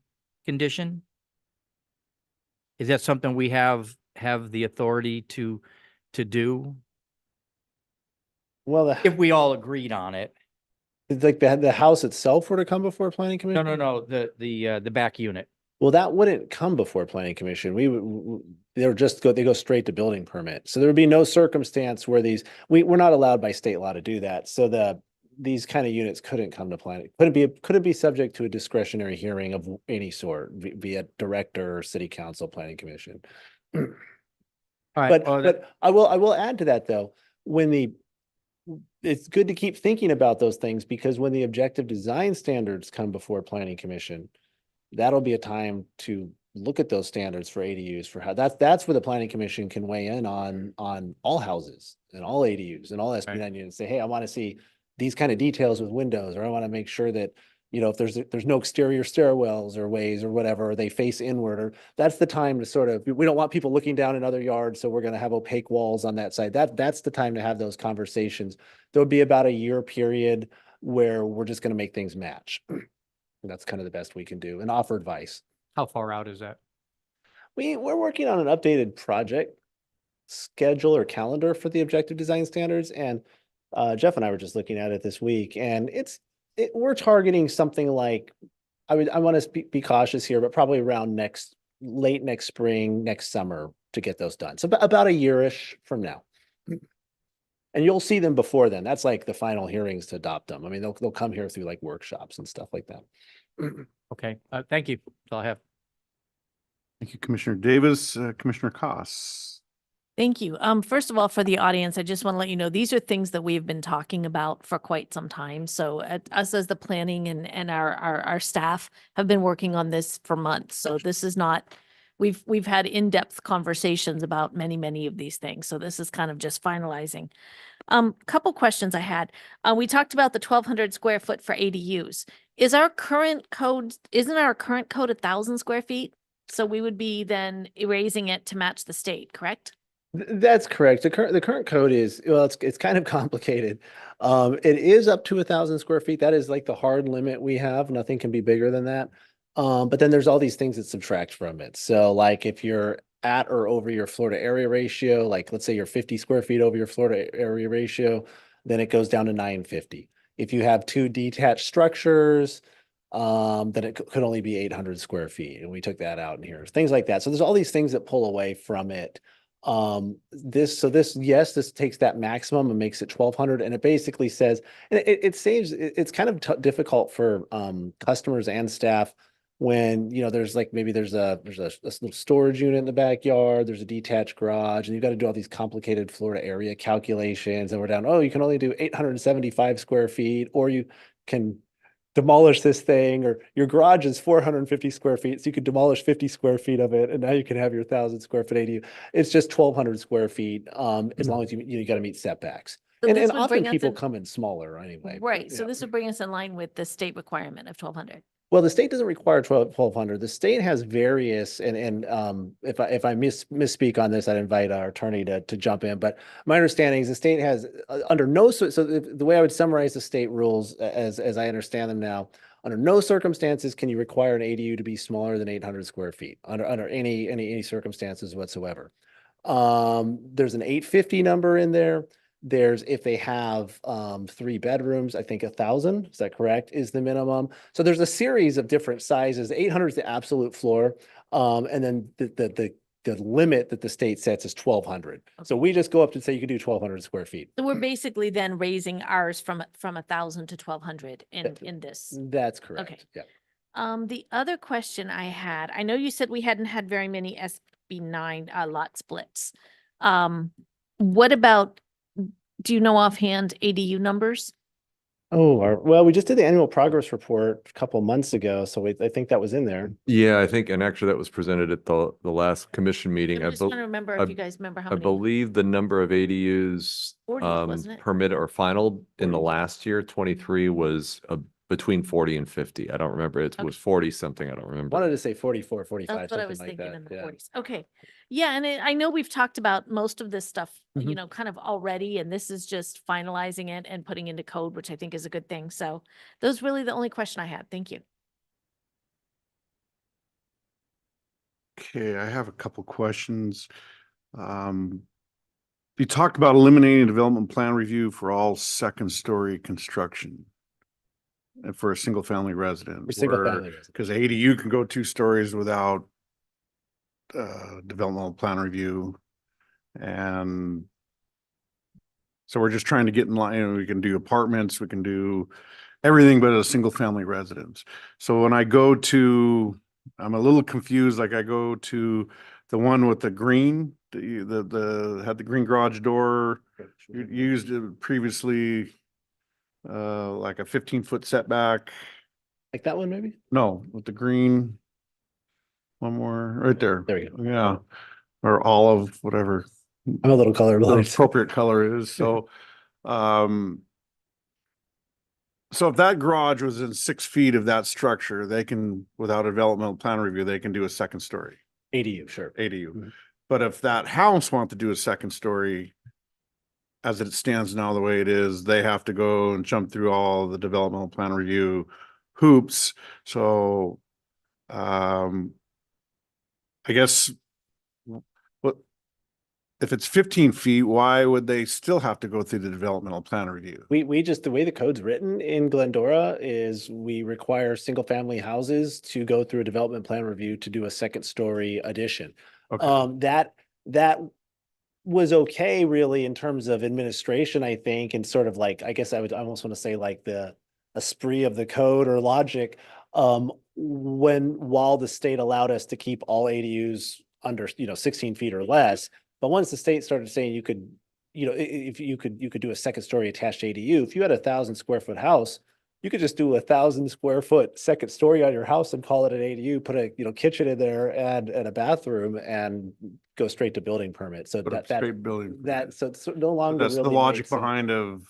condition? Is that something we have the authority to do? Well, If we all agreed on it. like the house itself were to come before planning commission? No, the back unit. Well, that wouldn't come before planning commission. They go straight to building permit. So there would be no circumstance where we're not allowed by state law to do that. So these kind of units couldn't come to planning, couldn't be subject to a discretionary hearing of any sort, via director or city council, planning commission. All right. But I will add to that, though, it's good to keep thinking about those things, because when the objective design standards come before planning commission, that'll be a time to look at those standards for ADUs, for how that's where the planning commission can weigh in on all houses and all ADUs and all SB9 units. Say, hey, I want to see these kind of details with windows, or I want to make sure that, if there's no exterior stairwells or ways or whatever, or they face inward, or that's the time to sort of, we don't want people looking down in other yards, so we're going to have opaque walls on that side. That's the time to have those conversations. There would be about a year period where we're just going to make things match. That's kind of the best we can do and offer advice. How far out is that? We're working on an updated project schedule or calendar for the objective design standards. And Jeff and I were just looking at it this week, and we're targeting something like, I want to be cautious here, but probably around late next spring, next summer to get those done. So about a year-ish from now. And you'll see them before then. That's like the final hearings to adopt them. They'll come here through like workshops and stuff like that. Okay, thank you. That's all I have. Thank you, Commissioner Davis. Commissioner Koss. Thank you. First of all, for the audience, I just want to let you know, these are things that we've been talking about for quite some time. So us as the planning and our staff have been working on this for months. So this is not, we've had in-depth conversations about many of these things. So this is kind of just finalizing. Couple questions I had. We talked about the 1,200 square foot for ADUs. Isn't our current code 1,000 square feet? So we would be then erasing it to match the state, correct? That's correct. The current code is, well, it's kind of complicated. It is up to 1,000 square feet. That is like the hard limit we have. Nothing can be bigger than that. But then there's all these things that subtract from it. So like if you're at or over your floor to area ratio, like let's say you're 50 square feet over your floor to area ratio, then it goes down to 950. If you have two detached structures, then it could only be 800 square feet. And we took that out in here, things like that. So there's all these things that pull away from it. This takes that maximum and makes it 1,200. And it basically says, and it's kind of difficult for customers and staff when, there's like, maybe there's a little storage unit in the backyard, there's a detached garage, and you've got to do all these complicated Florida area calculations, and we're down, oh, you can only do 875 square feet, or you can demolish this thing, or your garage is 450 square feet, so you could demolish 50 square feet of it, and now you can have your 1,000 square foot ADU. It's just 1,200 square feet, as long as you got to meet setbacks. So And this would often bring us people in- come in smaller anyway. but Right, so yeah. this would bring us in line with the state requirement of 1,200. Well, the state doesn't require 1,200. The state has various, and if I misspeak on this, I'd invite our attorney to jump in. But my understanding is the state has under no, so the way I would summarize the state rules as I understand them now, under no circumstances can you require an ADU to be smaller than 800 square feet under any circumstances whatsoever. There's an 850 number in there. There's, if they have 3 bedrooms, I think 1,000, is that correct, is the minimum. So there's a series of different sizes. 800 is the absolute floor. And then the limit that the state sets is 1,200. So we just go up and say you can do 1,200 square feet. So we're basically then raising ours from 1,000 to 1,200 in this. That's correct. Yeah. The other question I had, I know you said we hadn't had very many SB9 lot splits. What about, do you know offhand ADU numbers? Oh, well, we just did the annual progress report a couple months ago, so I think that was in there. Yeah, I think, and actually that was presented at the last commission meeting. I I just want to bel- remember I- if you guys remember how I many. believe the number of ADUs 40, wasn't it? permitted or final in the 40. last year, 23 was between 40 and 50. I don't remember. It Okay. was 40 something. I don't remember. Wanted to say 44, 45, That's what I something was like thinking that. in the Yeah. 40s. Okay. Yeah, and I know we've talked about most of this stuff, you Mhm. know, kind of already, and this is just finalizing it and putting into code, which I think is a good thing. So those really the only question I had. Thank you. Okay, I have a couple questions. You talked about eliminating development plan review for all second story construction. And for a single family resident. For single family residents. Because ADU can go 2 stories without developmental plan review. And so we're just trying to get in line. We can do apartments, we can do everything but a single family residence. So when I go to, I'm a little confused, like I go to the one with the green, the had the green garage door, used it previously like a 15-foot setback. Like that one, maybe? No, with the green. One more, right there. There we go. Yeah, or olive, whatever I'm a little the colorblind. appropriate color is, so. So if that garage was in 6 feet of that structure, they can, without a developmental plan review, they can do a second story ADU, sure. ADU. Mhm. But if that house wants to do a second story, as it stands now, the way it is, they have to go and jump through all the developmental plan review hoops. So, I guess what, if it's 15 feet, why would they still have to go through the developmental plan review? We just, the way the code's written in Glendora is we require single family houses to go through a development plan review to do a second story addition. Okay, That was okay really in terms of administration, I think, and sort of like, I guess I would almost want to say like the esprit of the code or logic. While the state allowed us to keep all ADUs under, 16 feet or less, but once the state started saying you could, if you could do a second story attached ADU, if you had 1,000 square foot house, you could just do 1,000 square foot second story on your house and call it an ADU, put a, kitchen in there and a bathroom and go straight to building permit. So but a straight building. so it's no But longer that's the really logic makes sense. behind of,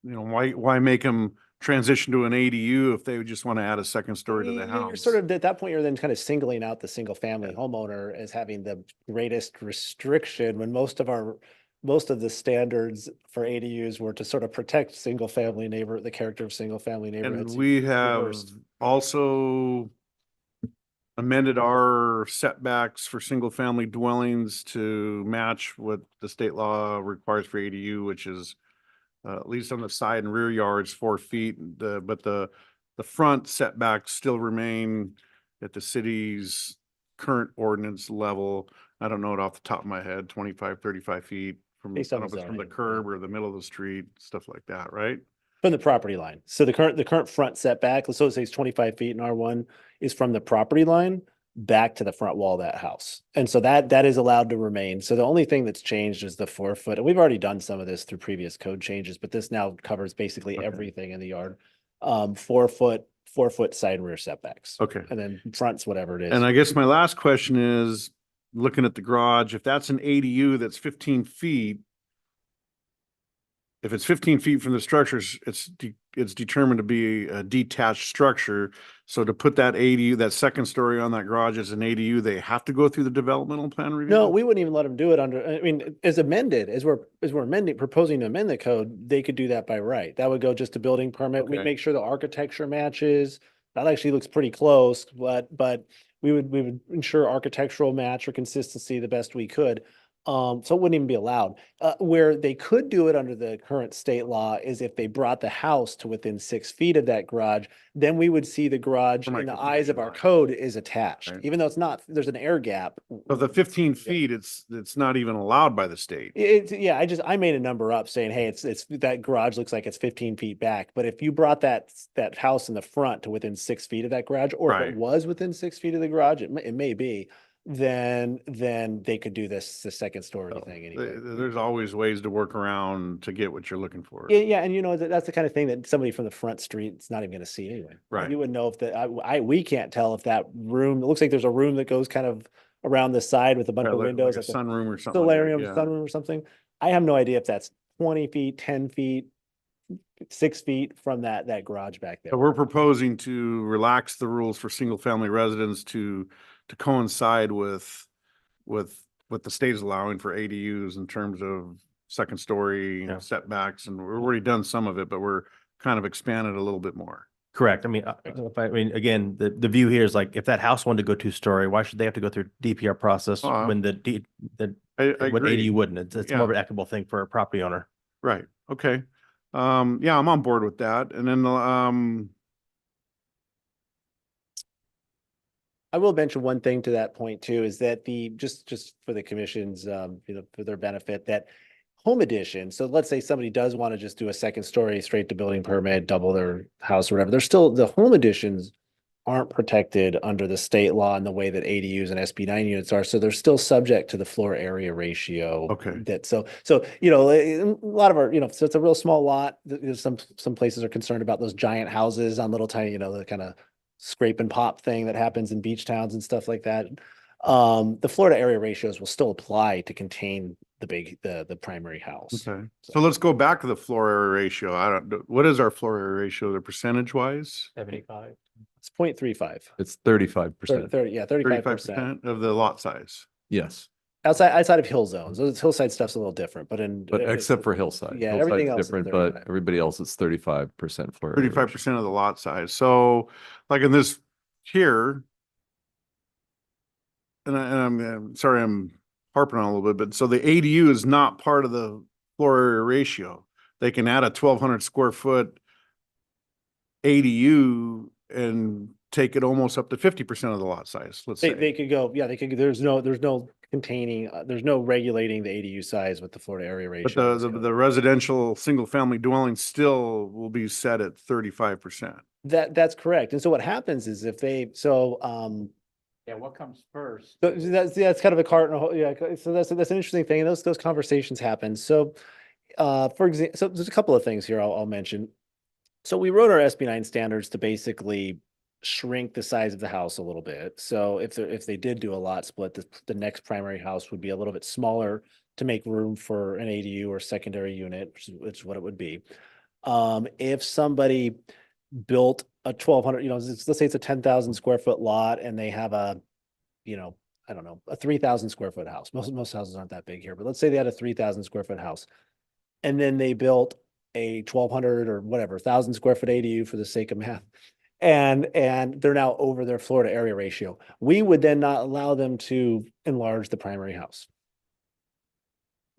why make them transition to an ADU if they would just want to add a second story to the You're house? sort of, at that point, you're then kind of singling out the single family homeowner as having the greatest restriction when most of the standards for ADUs were to sort of protect the character of single family And neighborhoods. we the have worst. also amended our setbacks for single family dwellings to match what the state law requires for ADU, which is at least on the side and rear yards, 4 feet, but the front setbacks still remain at the city's current ordinance level. I don't know it off the top of my head, 25, 35 feet from, I Based don't on know if the it's from the zoning, curb or the middle of the street, stuff like that, right? From the property line. So the current front setback, so it says 25 feet in R1 is from the property line back to the front wall of that house. And so that is allowed to remain. So the only thing that's changed is the 4 foot. And we've already done some of this through previous code changes, but this now covers basically Okay. everything in the yard. 4 foot side and rear setbacks. Okay. And then fronts, whatever it is. And I guess my last question is, looking at the garage, if that's an ADU that's 15 feet, if it's 15 feet from the structures, it's determined to be a detached structure. So to put that ADU, that second story on that garage as an ADU, they have to go through the developmental plan review? No, we wouldn't even let them do it under, I mean, as amended, as we're proposing to amend the code, they could do that by right. That would go just to building permit. We Okay. make sure the architecture matches. That actually looks pretty close, but we would ensure architectural match or consistency the best we could. So it wouldn't even be allowed. Where they could do it under the current state law is if they brought the house to within 6 feet of that garage, then we would see the garage For my in the eyes of our confusion, code is attached, Right. even though it's not, there's an air gap. Of the 15 feet, it's not even allowed by the state. Yeah, I made a number up saying, hey, it's that garage looks like it's 15 feet back. But if you brought that house in the front to within 6 feet of that garage, or if Right. it was within 6 feet of the garage, it may be, then they could do the second story So, thing anyway. There's always ways to work around to get what you're looking for. Yeah, and you know, that's the kind of thing that somebody from the front street is not even gonna see anyway. Right. You wouldn't know if we can't tell if that room, it looks like there's a room that goes kind of around the side with a bunch Yeah, of like windows. a like a sunroom or something. like that, solarium, yeah. sunroom or something. I have no idea if that's 20 feet, 10 feet, 6 feet from that garage back there. So we're proposing to relax the rules for single family residents to coincide with what the state is allowing for ADUs in terms of second story Yeah. setbacks, and we've already done some of it, but we're kind of expanded a little bit more. Correct. I mean, again, the view here is like, if that house wanted to go 2-story, why should they have to go through DPR process Uh, when I what agree. ADU wouldn't? It's Yeah. more of an equitable thing for a property owner. Right, okay. Yeah, I'm on board with that. And then, I will mention one thing to that point too, is that just for the commission's, for their benefit, that home addition. So let's say somebody does want to just do a second story straight to building permit, double their house or whatever. There's still, the home additions aren't protected under the state law in the way that ADUs and SB9 units are. So they're still subject to the floor area ratio. Okay. So, a lot of our, so it's a real small lot. There's some places are concerned about those giant houses on little tiny, the kind of scrape and pop thing that happens in beach towns and stuff like that. The Florida area ratios will still apply to contain the primary house. okay. So let's go back to the floor area ratio. What is our floor area ratio, the percentage wise? 75. It's 0.35. It's 35%. 35%. 35% of the lot size. Yes, Outside of hill zones, those hillside stuff's a little different, but but except for hillside. Yeah, everything Hillside's else is different, but 35. everybody else, it's 35% for. area ratio. 35% of the lot size. So like in this here, and I'm sorry, I'm harping on a little bit, but so the ADU is not part of the floor area ratio. They can add a 1,200 square foot ADU and take it almost up to 50% of the lot size, let's They say. could go, yeah, they could, there's no containing, there's no regulating the ADU size with the Florida area But ratio. the residential single family dwelling still will be set at 35%. That's correct. And so what happens is if they, Yeah, what comes first? that's kind of a cart and a horse. Yeah, so that's an interesting thing. And those conversations happen. So, for example, so there's a couple of things here I'll mention. So we wrote our SB9 standards to basically shrink the size of the house a little bit. So if they did do a lot split, the next primary house would be a little bit smaller to make room for an ADU or secondary unit, which is what it would be. If somebody built a 1,200, let's say it's a 10,000 square foot lot and they have a, I don't know, a 3,000 square foot house. Most houses aren't that big here, but let's say they had a 3,000 square foot house. And then they built a 1,200 or whatever, 1,000 square foot ADU for the sake of math. And they're now over their Florida area ratio. We would then not allow them to enlarge the primary house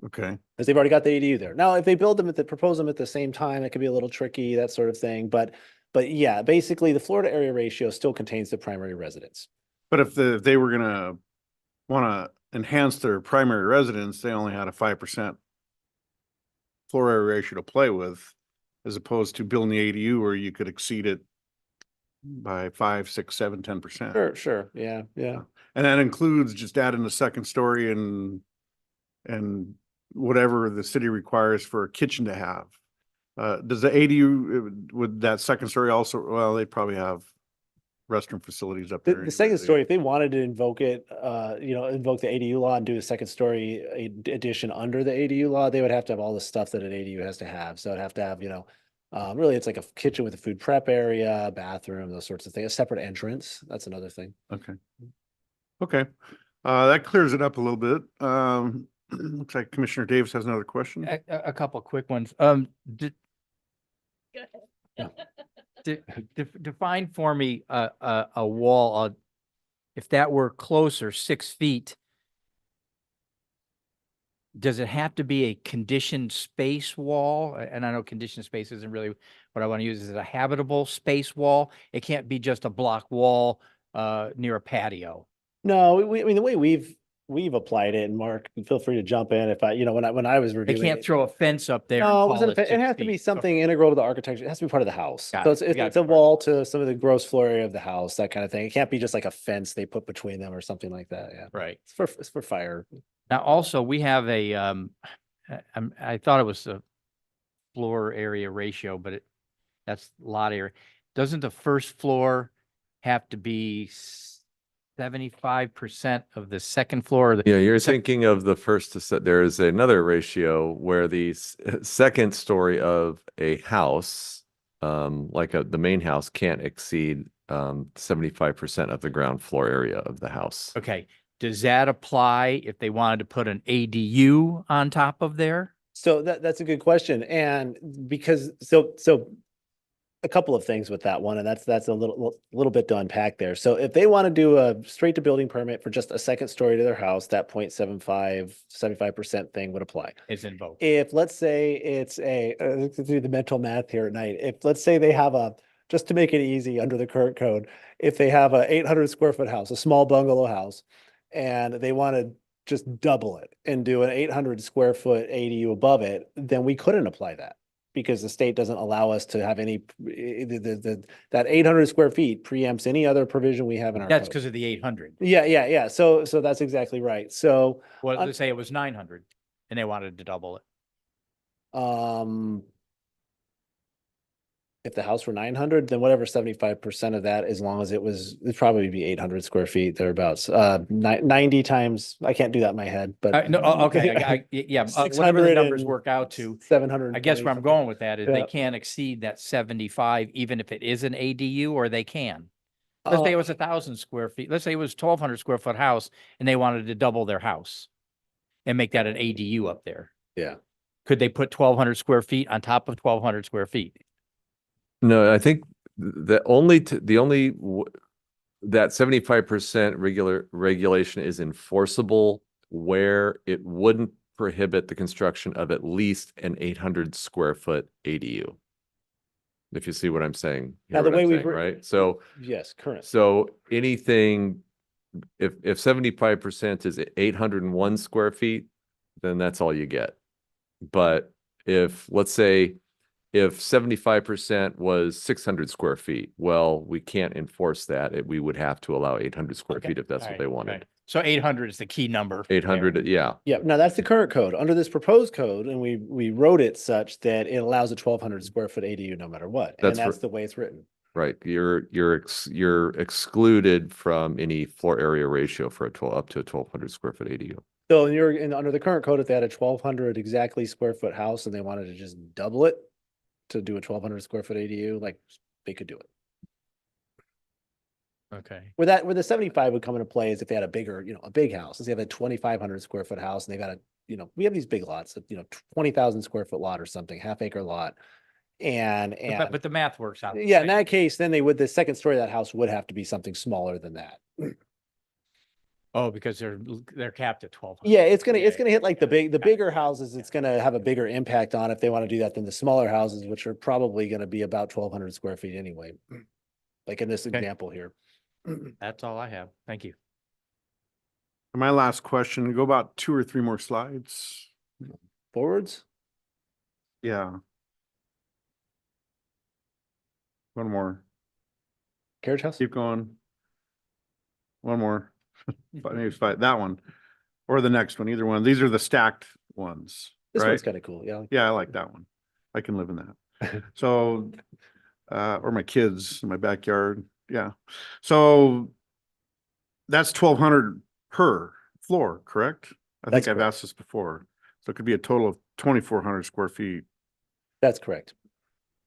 Okay. because they've already got the ADU there. Now, if they propose them at the same time, it could be a little tricky, that sort of thing. But yeah, basically the Florida area ratio still contains the primary residence. But if they were gonna wanna enhance their primary residence, they only had a 5% floor area ratio to play with, as opposed to building the ADU where you could exceed it by 5, 6, 7, 10%. Sure. Yeah, yeah. And that includes just adding a second story and whatever the city requires for a kitchen to have. Does the ADU, would that second story also, well, they probably have restroom facilities up there. The second anyway. story, if they wanted to invoke it, invoke the ADU law and do a second story addition under the ADU law, they would have to have all the stuff that an ADU has to have. So it'd have to have, really it's like a kitchen with a food prep area, bathroom, those sorts of things, a separate entrance. That's another thing. Okay. Okay. That clears it up a little bit. Looks like Commissioner Davis has another question. A couple quick ones. Define for me a wall, if that were closer, 6 feet, does it have to be a conditioned space wall? And I know conditioned space isn't really what I want to use. Is it a habitable space wall? It can't be just a block wall near a patio. No, I mean, the way we've applied it, and Mark, feel free to jump in if when I was They reviewing. can't it- throw a fence up there. and No, it call wasn't a fe- it 6 has to be feet. something integral to the architecture. It has to be part of the house. Got So it. it's Got it's it. a wall to some of the gross floor area of the house, that kind of thing. It can't be just like a fence they put between them or something like that. Yeah. Right. It's for fire. Now, also, we have a, I thought it was a floor area ratio, but that's lot area. Doesn't the first floor have to be 75% of the second floor? Or the, Yeah, you're sec- thinking of the first to set, there is another ratio where the second story of a house, the main house can't exceed 75% of the ground floor area of the house. Okay, does that apply if they wanted to put an ADU on top of there? So that's a good question. And because a couple of things with that one, and that's a little bit to unpack there. So if they want to do a straight to building permit for just a second story to their house, that 75% thing would apply. Is invoked. If let's say it's let's do the mental math here at night. If let's say they have just to make it easy under the current code, if they have a 800 square foot house, a small bungalow house, and they want to just double it and do an 800 square foot ADU above it, then we couldn't apply that because the state doesn't allow us to have any, that 800 square feet preempts any other provision we have in our That's code. because of the 800. Yeah. So that's exactly right. So, Well, let's say it was 900 and they wanted to double it. if the house were 900, then whatever 75% of that, as long as it'd probably be 800 square feet thereabouts. 90 times, I can't do that in my head, but. No, okay, yeah, whatever the 600 numbers and work out to. 700. I guess where I'm going with that is they Yeah. can't exceed that 75, even if it is an ADU, or they can. Let's say it was 1,000 square feet. Let's say it was 1,200 square foot house and they wanted to double their house and make that an ADU up there. Yeah. Could they put 1,200 square feet on top of 1,200 square feet? No, I think that that 75% regulation is enforceable where it wouldn't prohibit the construction of at least an 800 square foot ADU. If you see what I'm saying. Now, hear the what way I'm we've saying, written- right? So Yes, current. so anything, if 75% is 801 square feet, then that's all you get. But let's say, if 75% was 600 square feet, well, we can't enforce that. We would have to allow 800 square Okay, feet if that's what alright, they wanted. okay. So 800 is the key number. there. 800, yeah. Yeah, now that's the current code. Under this proposed code, and we wrote it such that it allows a 1,200 square foot ADU no matter what. And That's that's for- the way it's written. Right, you're excluded from any floor area ratio for up to a 1,200 square foot ADU. So under the current code, if they had a 1,200 exactly square foot house and they wanted to just double it to do a 1,200 square foot ADU, like they could do it. Okay. Where the 75 would come into play is if they had a bigger, a big house. If they have a 2,500 square foot house and they got we have these big lots, 20,000 square foot lot or something, half acre lot. And But the math works out. the yeah, in same. that case, then the second story of that house would have to be something smaller than that. Oh, because they're capped at 1,200. Yeah, it's gonna Yeah, hit like the bigger houses, it's gonna have a bigger impact on if they want to do that than the smaller houses, which are probably gonna be about 1,200 square feet anyway. Like in this Okay. example here. That's all I have. Thank you. My last question, go about 2 or 3 more slides. Forwards? Yeah. One more. Carriage house? Keep going. One more. Maybe five, that one. Or the next one, either one. These are the stacked ones, This right? one's kind of cool. Yeah. Yeah, I like that one. I can live in that. So, or my kids in my backyard. Yeah. So that's 1,200 per floor, correct? I That's think I've correct. asked this before. So it could be a total of 2,400 square feet. That's correct.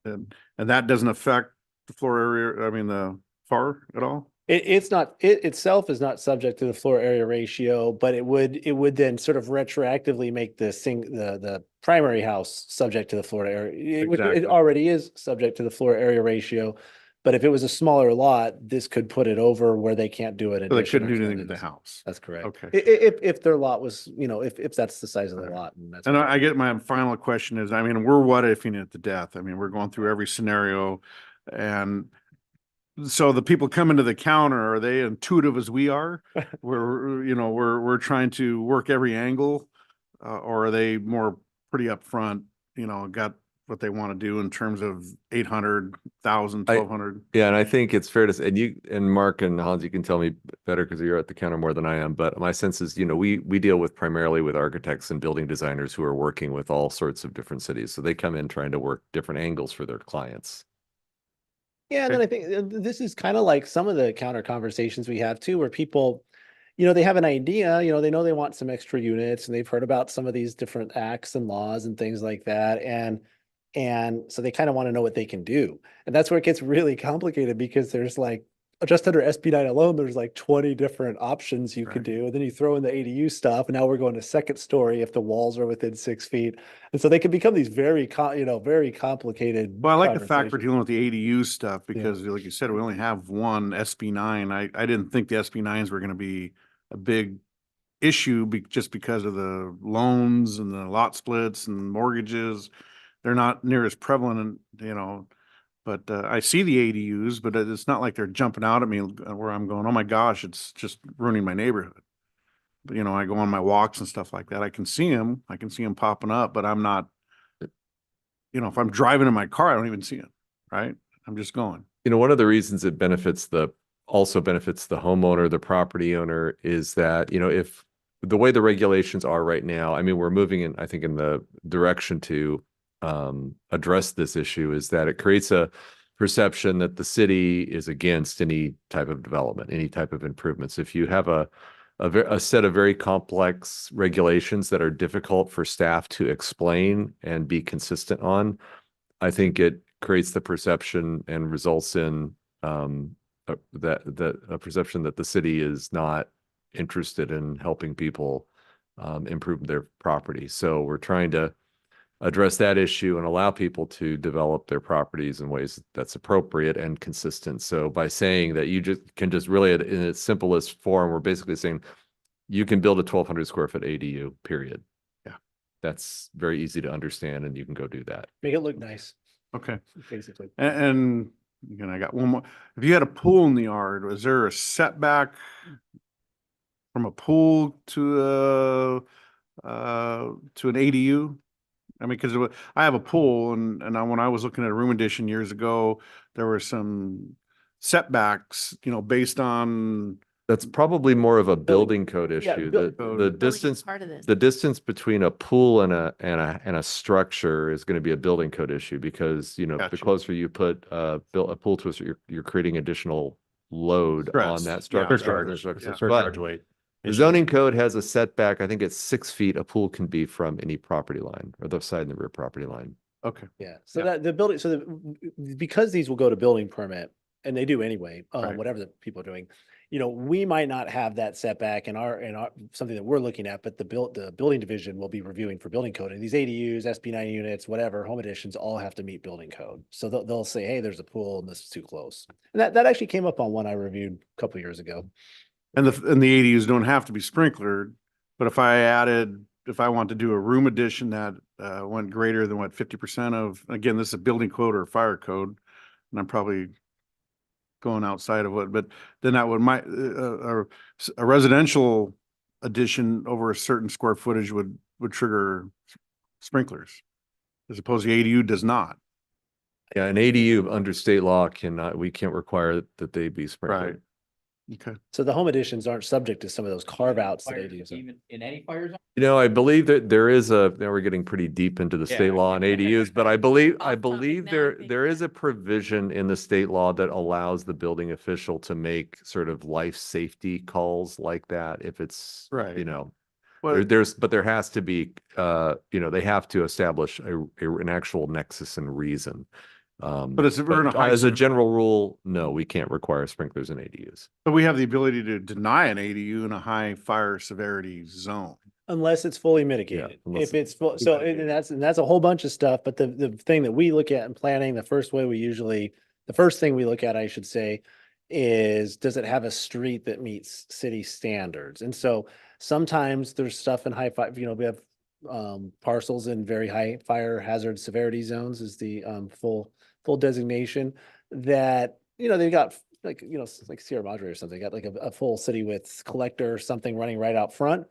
And that doesn't affect the floor area, I mean, the FAR at all? It's not, it itself is not subject to the floor area ratio, but it would then sort of retroactively make the primary house subject to the floor area, which Exactly. it already is subject to the floor area ratio. But if it was a smaller lot, this could put it over where they can't do it. So they couldn't do anything to the house. That's correct. Okay. If their lot was, if that's the size of the Okay. lot. And that's And I get my final question is, I mean, we're what ifing it to death. I mean, we're going through every scenario. And so the people coming to the counter, are they intuitive as we are? We're trying to work every angle, or are they more pretty upfront, got what they want to do in terms of 800, 1,000, 1,200? Yeah, and I think it's fair to say, and you and Mark and Hans, you can tell me better because you're at the counter more than I am. But my sense is, we deal with primarily with architects and building designers who are working with all sorts of different cities. So they come in trying to work different angles for their clients. Yeah, and then I think this is kind of like some of the counter conversations we have too, where people, they have an idea, they know they want some extra units and they've heard about some of these different acts and laws and things like that. And so they kind of want to know what they can do. And that's where it gets really complicated because there's like, just under SB9 alone, there's like 20 different options you could Right. do. And then you throw in the ADU stuff, and now we're going to second story if the walls are within 6 feet. And so they can become these very complicated. Well, I like the fact we're conversations. dealing with the ADU stuff because like you said, we only have one SB9. I didn't think the SB9s were going to be a big issue just because of the loans and the lot splits and mortgages. They're not near as prevalent, but I see the ADUs, but it's not like they're jumping out at me where I'm going, oh my gosh, it's just ruining my neighborhood. But, I go on my walks and stuff like that. I can see them popping up, but I'm not, if I'm driving in my car, I don't even see it, right? I'm just going. One of the reasons it also benefits the homeowner, the property owner, is that, if the way the regulations are right now, I mean, we're moving in, I think, in the direction to address this issue, is that it creates a perception that the city is against any type of development, any type of improvements. If you have a set of very complex regulations that are difficult for staff to explain and be consistent on, I think it creates the perception and results in a perception that the city is not interested in helping people improve their property. So we're trying to address that issue and allow people to develop their properties in ways that's appropriate and consistent. So by saying that you can really, in its simplest form, we're basically saying you can build a 1,200 square foot ADU, period. Yeah. That's very easy to understand, and you can go do that. Make it look nice, Okay. basically. And again, I got one more. If you had a pool in the yard, was there a setback from a pool to an ADU? I mean, because I have a pool, and when I was looking at a room addition years ago, there were some setbacks, based on. That's probably more of a building code yeah, issue. buil- The Building distance, Part of this. the distance between a pool and a structure is going to be a building code issue because, the Gotcha. closer you put a pool to it, you're creating additional load on Stress. that Yeah. structure. Surcharge, Yeah. surcharge weight. The zoning code has a setback. I think it's 6 feet. A pool can be from any property line, or the side and the rear property line. Okay. Yeah, so Yeah. that the building, because these will go to building permit, and they do anyway, Right. whatever the people are doing, we might not have that setback in our, something that we're looking at, but the building division will be reviewing for building code, and these ADUs, SB9 units, whatever, home additions, all have to meet building code. So they'll say, hey, there's a pool and this is too close. And that actually came up on one I reviewed a couple of years ago. And the ADUs don't have to be sprinklered, but if I want to do a room addition that went greater than 50% of, again, this is a building code or fire code, and I'm probably going outside of but then that would a residential addition over a certain square footage would trigger sprinklers, as opposed to the ADU does not. Yeah, an ADU under state law cannot, we can't require that they be sprinkled. Okay. So the home additions aren't subject to some of those carve outs that ADUs are. Even in any fire zone? You know, I believe that there is a, now we're getting pretty deep into the state Yeah. law on ADUs, but I believe Off topic now, I there, think, there is yeah. a provision in the state law that allows the building official to make sort of life safety calls like that if it's, Right. you know, Well, but there has to be, you know, they have to establish an actual nexus and reason. But it's- we're in a high as a sever- general rule, no, we can't require sprinklers in ADUs. but we have the ability to deny an ADU in a high fire severity zone. Unless it's fully mitigated. unless If it's, so, and that's a whole bunch of stuff, but the thing that we look at in planning, the first thing we look at, I should say, is does it have a street that meets city standards? And so sometimes there's stuff in high fire, you know, we have parcels in very high fire hazard severity zones is the full designation that, you know, they've got like, you know, like Sierra Madre or something, got like a full city with collector or something running right out front.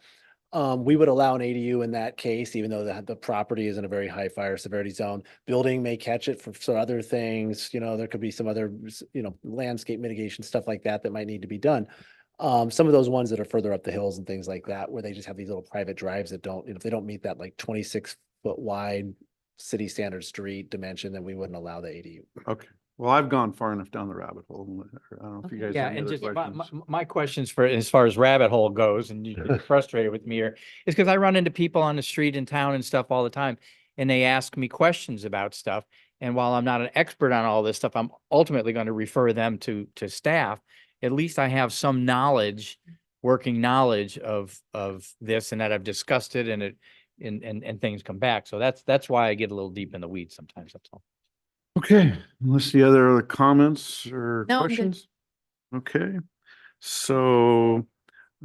We would allow an ADU in that case, even though the property is in a very high fire severity zone. Building may catch it for some other things, you know, there could be some other, you know, landscape mitigation, stuff like that, that might need to be done. Some of those ones that are further up the hills and things like that, where they just have these little private drives that don't, you know, if they don't meet that like 26-foot wide city standard street dimension, then we wouldn't allow the ADU. Okay. Well, I've gone far enough down the rabbit hole. I don't know if you guys Yeah, have any and other just questions. my questions for, as far as rabbit hole goes, and you're frustrated with me here, is because I run into people on the street in town and stuff all the time, and they ask me questions about stuff. And while I'm not an expert on all this stuff, I'm ultimately going to refer them to staff. At least I have some knowledge, working knowledge of this, and that I've discussed it and things come back. So that's why I get a little deep in the weeds sometimes. That's all. Okay, unless the other comments or No, I'm good. questions? Okay, so,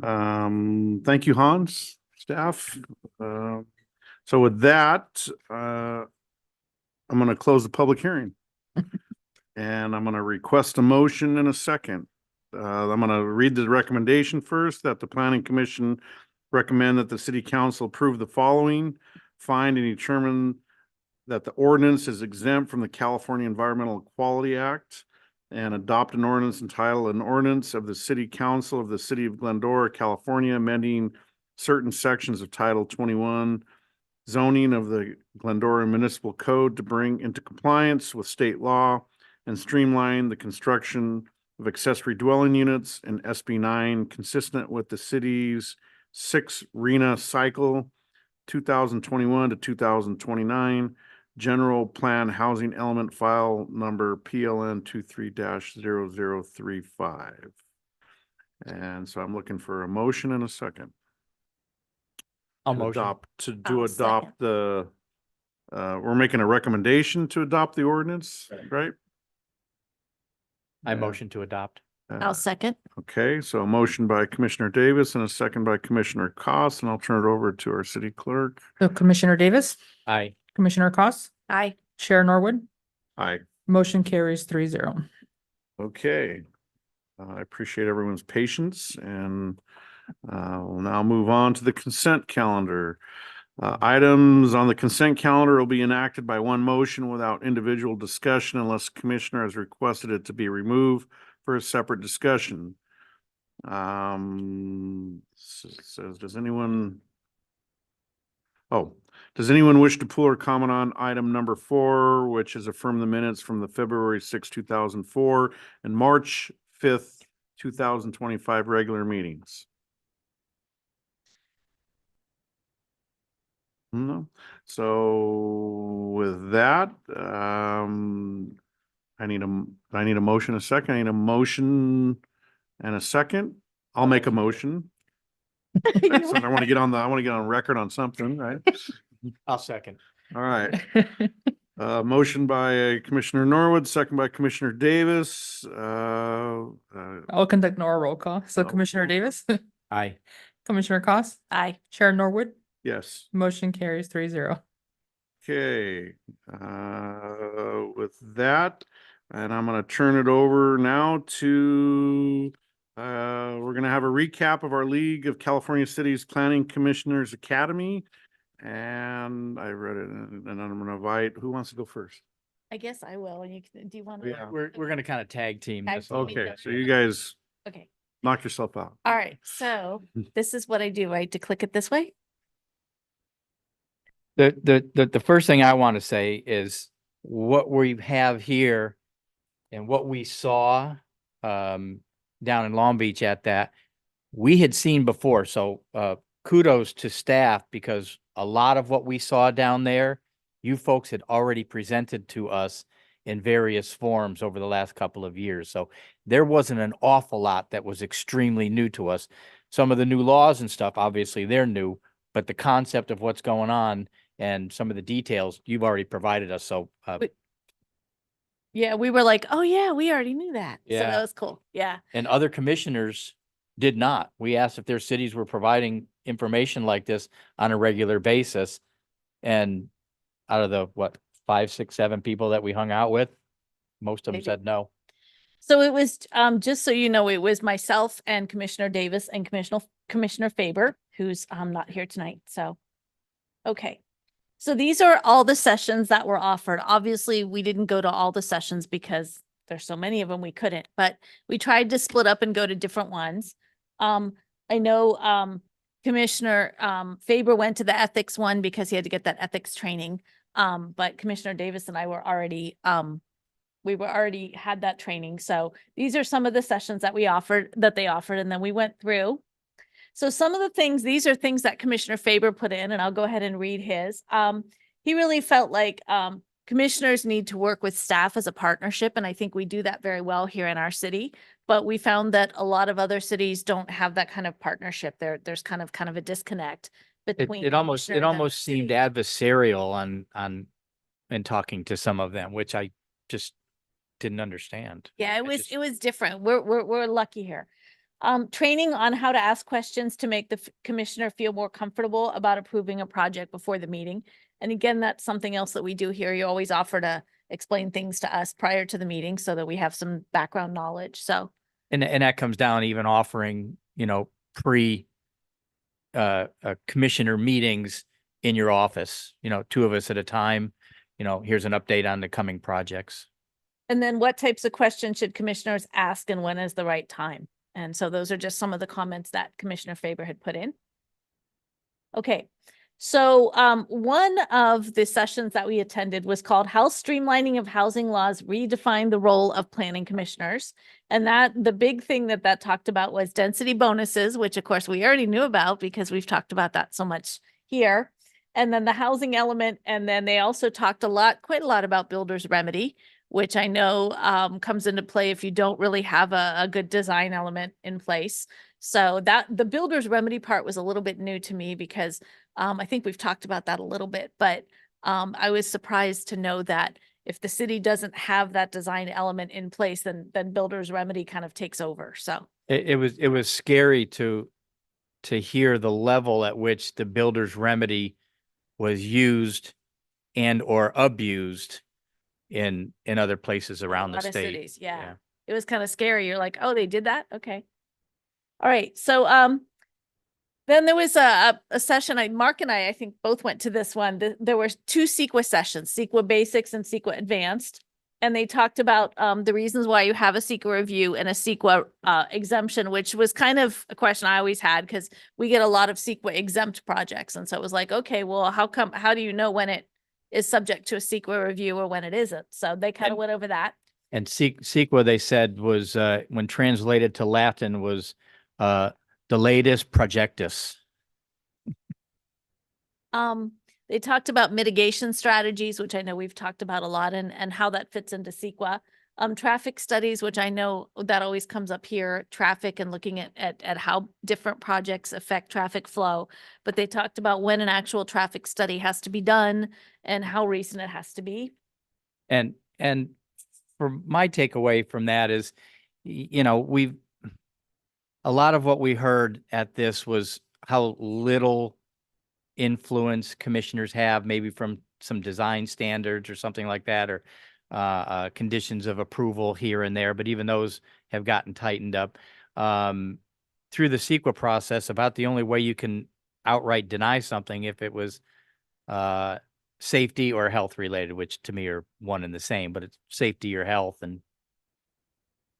thank you, Hans, staff. So with that, I'm gonna close the public hearing. And I'm gonna request a motion in a second. I'm gonna read the recommendation first, that the planning commission recommend that the city council approve the following, find and determine that the ordinance is exempt from the California Environmental Quality Act, and adopt an ordinance entitled an ordinance of the city council of the city of Glendora, California, amending certain sections of Title 21 zoning of the Glendora Municipal Code to bring into compliance with state law and streamline the construction of accessory dwelling units in SB 9 consistent with the city's 6 RENA cycle 2021 to 2029 general plan housing element file number PLN 23-0035. And so I'm looking for a motion and a second. I'll To motion. I'll adopt the, we're making a recommendation to adopt the ordinance, right? I motion to adopt. I'll second. Okay, so a motion by Commissioner Davis and a second by Commissioner Cost, and I'll turn it over to our city clerk. So Commissioner Davis, Aye. Commissioner Cost, Aye. Chair Norwood, Aye. motion carries 3-0. Okay. I appreciate everyone's patience, and we'll now move on to the consent calendar. Items on the consent calendar will be enacted by one motion without individual discussion unless Commissioner has requested it to be removed for a separate discussion. Says, does anyone wish to pull or comment on item number 4, which is affirm the minutes from the February 6, 2004 and March 5th, 2025 regular meetings? No. So with that, I need a motion, a second. I need a motion and a second. I'll make a motion. So I want to get on record on something, right? I'll second. All right. Motion by Commissioner Norwood, second by Commissioner Davis. I'll conduct an oral roll call. So Oh, Commissioner Davis, Aye. Commissioner Cost, Aye. Chair Norwood, Yes. motion carries 3-0. Okay, with that, and I'm gonna turn it over now to, we're gonna have a recap of our League of California Cities Planning Commissioners Academy. And I read it, and I'm gonna invite, who wants to go first? I guess I will. And you can, do you want Yeah. to? We're gonna kind of tag team Tag this. team. a little Okay, bit. so you guys Okay. knock yourself out. All right. So this is what I do, right? To click it this way? The first thing I want to say is what we have here and what we saw down in Long Beach at that, we had seen before. So kudos to staff, because a lot of what we saw down there, you folks had already presented to us in various forms over the last couple of years. So there wasn't an awful lot that was extremely new to us. Some of the new laws and stuff, obviously they're new, but the concept of what's going on and some of the details you've already provided us. So Yeah, we were like, oh yeah, we already knew that. So Yeah. that was cool. Yeah. and other commissioners did not. We asked if their cities were providing information like this on a regular basis. And out of the, what, 5, 6, 7 people that we hung out with, most of them Maybe. said no. So it was, just so you know, it was myself and Commissioner Davis and Commissioner Faber, who's not here tonight. So, okay. So these are all the sessions that were offered. Obviously, we didn't go to all the sessions because there's so many of them we couldn't, but we tried to split up and go to different ones. I know Commissioner Faber went to the ethics one because he had to get that ethics training. But Commissioner Davis and I were already had that training. So these are some of the sessions that they offered, and then we went through. So some of the things, these are things that Commissioner Faber put in, and I'll go ahead and read his. He really felt like commissioners need to work with staff as a partnership, and I think we do that very well here in our city. But we found that a lot of other cities don't have that kind of partnership. There's kind of a disconnect between. It almost commissioner and the seemed city. adversarial on in talking to some of them, which I just didn't understand. Yeah, I it was different. We're lucky here. Training on how to ask questions to make the commissioner feel more comfortable about approving a project before the meeting. And again, that's something else that we do here. You always offer to explain things to us prior to the meeting so that we have some background knowledge. So, And that comes down even offering, pre commissioner meetings in your office, 2 of us at a time, here's an update on the coming projects. and then what types of questions should commissioners ask and when is the right time? And so those are just some of the comments that Commissioner Faber had put in. Okay, so one of the sessions that we attended was called How Streamlining of Housing Laws Redefine the Role of Planning Commissioners. And the big thing that talked about was density bonuses, which of course we already knew about because we've talked about that so much here. And then the housing element. And then they also talked quite a lot about builder's remedy, which I know comes into play if you don't really have a good design element in place. So that the builder's remedy part was a little bit new to me because I think we've talked about that a little bit, but I was surprised to know that if the city doesn't have that design element in place, then builder's remedy kind of takes over. So It was scary to hear the level at which the builder's remedy was used and or abused in other places around the lot of state. cities, yeah. It was kind of scary. You're like, oh, they did that? Okay. All right. So then there was a session, Mark and I think both went to this one. There were 2 CEQA sessions, CEQA Basics and CEQA Advanced. And they talked about the reasons why you have a CEQA review and a CEQA exemption, which was kind of a question I always had because we get a lot of CEQA exempt projects. And so it was like, okay, well, how do you know when it is subject to a CEQA review or when it isn't? So they kind of went over that. And CEQA, they said, was when translated to Latin was deletus projectus. They talked about mitigation strategies, which I know we've talked about a lot, and how that fits into CEQA. Traffic studies, which I know that always comes up here, traffic and looking at how different projects affect traffic flow. But they talked about when an actual traffic study has to be done and how recent it has to be. And for my takeaway from that is, a lot of what we heard at this was how little influence commissioners have, maybe from some design standards or something like that, or conditions of approval here and there, but even those have gotten tightened up. Through the CEQA process, about the only way you can outright deny something if it was safety or health related, which to me are one and the same, but it's safety or health and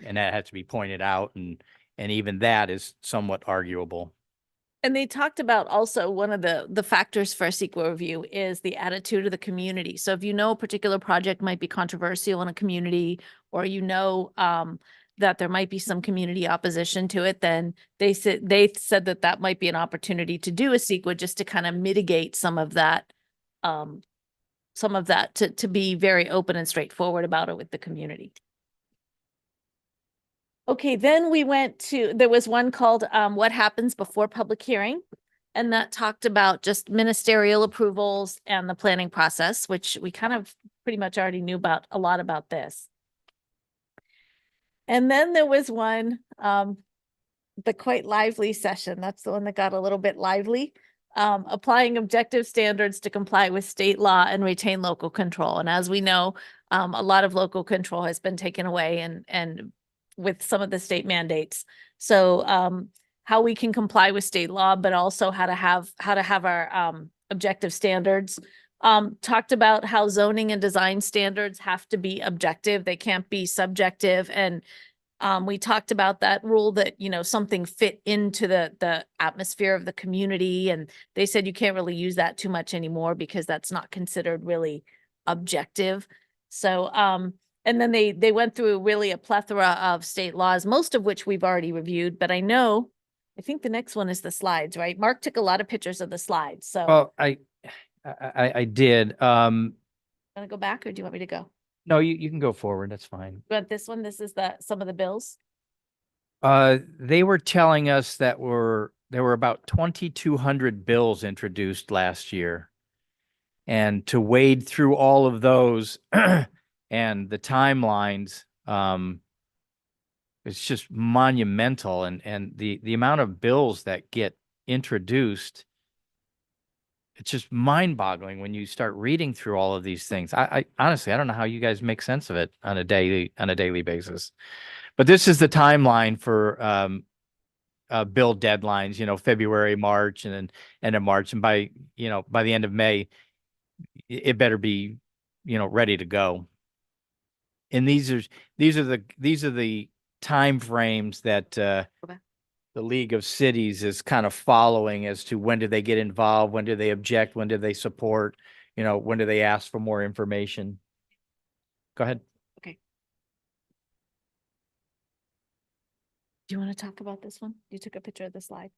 that has to be pointed out and even that is somewhat arguable. And they talked about also one of the factors for a CEQA review is the attitude of the community. So if you know a particular project might be controversial in a community, or you know that there might be some community opposition to it, then they said that might be an opportunity to do a CEQA just to kind of mitigate some of that to be very open and straightforward about it with the community. Okay, then we went to, there was one called What Happens Before Public Hearing? And that talked about just ministerial approvals and the planning process, which we kind of pretty much already knew about a lot about this. And then there was one, the quite lively session. That's the one that got a little bit lively. Applying objective standards to comply with state law and retain local control. And as we know, a lot of local control has been taken away and with some of the state mandates. So how we can comply with state law, but also how to have our objective standards. Talked about how zoning and design standards have to be objective. They can't be subjective. And we talked about that rule that, you know, something fit into the atmosphere of the community. And they said you can't really use that too much anymore because that's not considered really objective. So, and then they went through really a plethora of state laws, most of which we've already reviewed, but I think the next one is the slides, right? Mark took a lot of pictures of the slides, so. Well, I did. Want to go back or do you want me to go? No, you can go forward. That's fine. But this one, this is some of the bills. They were telling us that there were about 2,200 bills introduced last year. And to wade through all of those and the timelines, it's just monumental. And the amount of bills that get introduced, it's just mind boggling when you start reading through all of these things. I honestly, I don't know how you guys make sense of it on a daily basis, but this is the timeline for, bill deadlines, you know, February, March, and then end of March. And by the end of May, it better be, you know, ready to go. And these are the timeframes that, the League of Cities is kind of following as to when do they get involved, when do they object, when do they support, you know, when do they ask for more information? Go ahead. Okay. Do you want to talk about this one? You took a picture of the slide.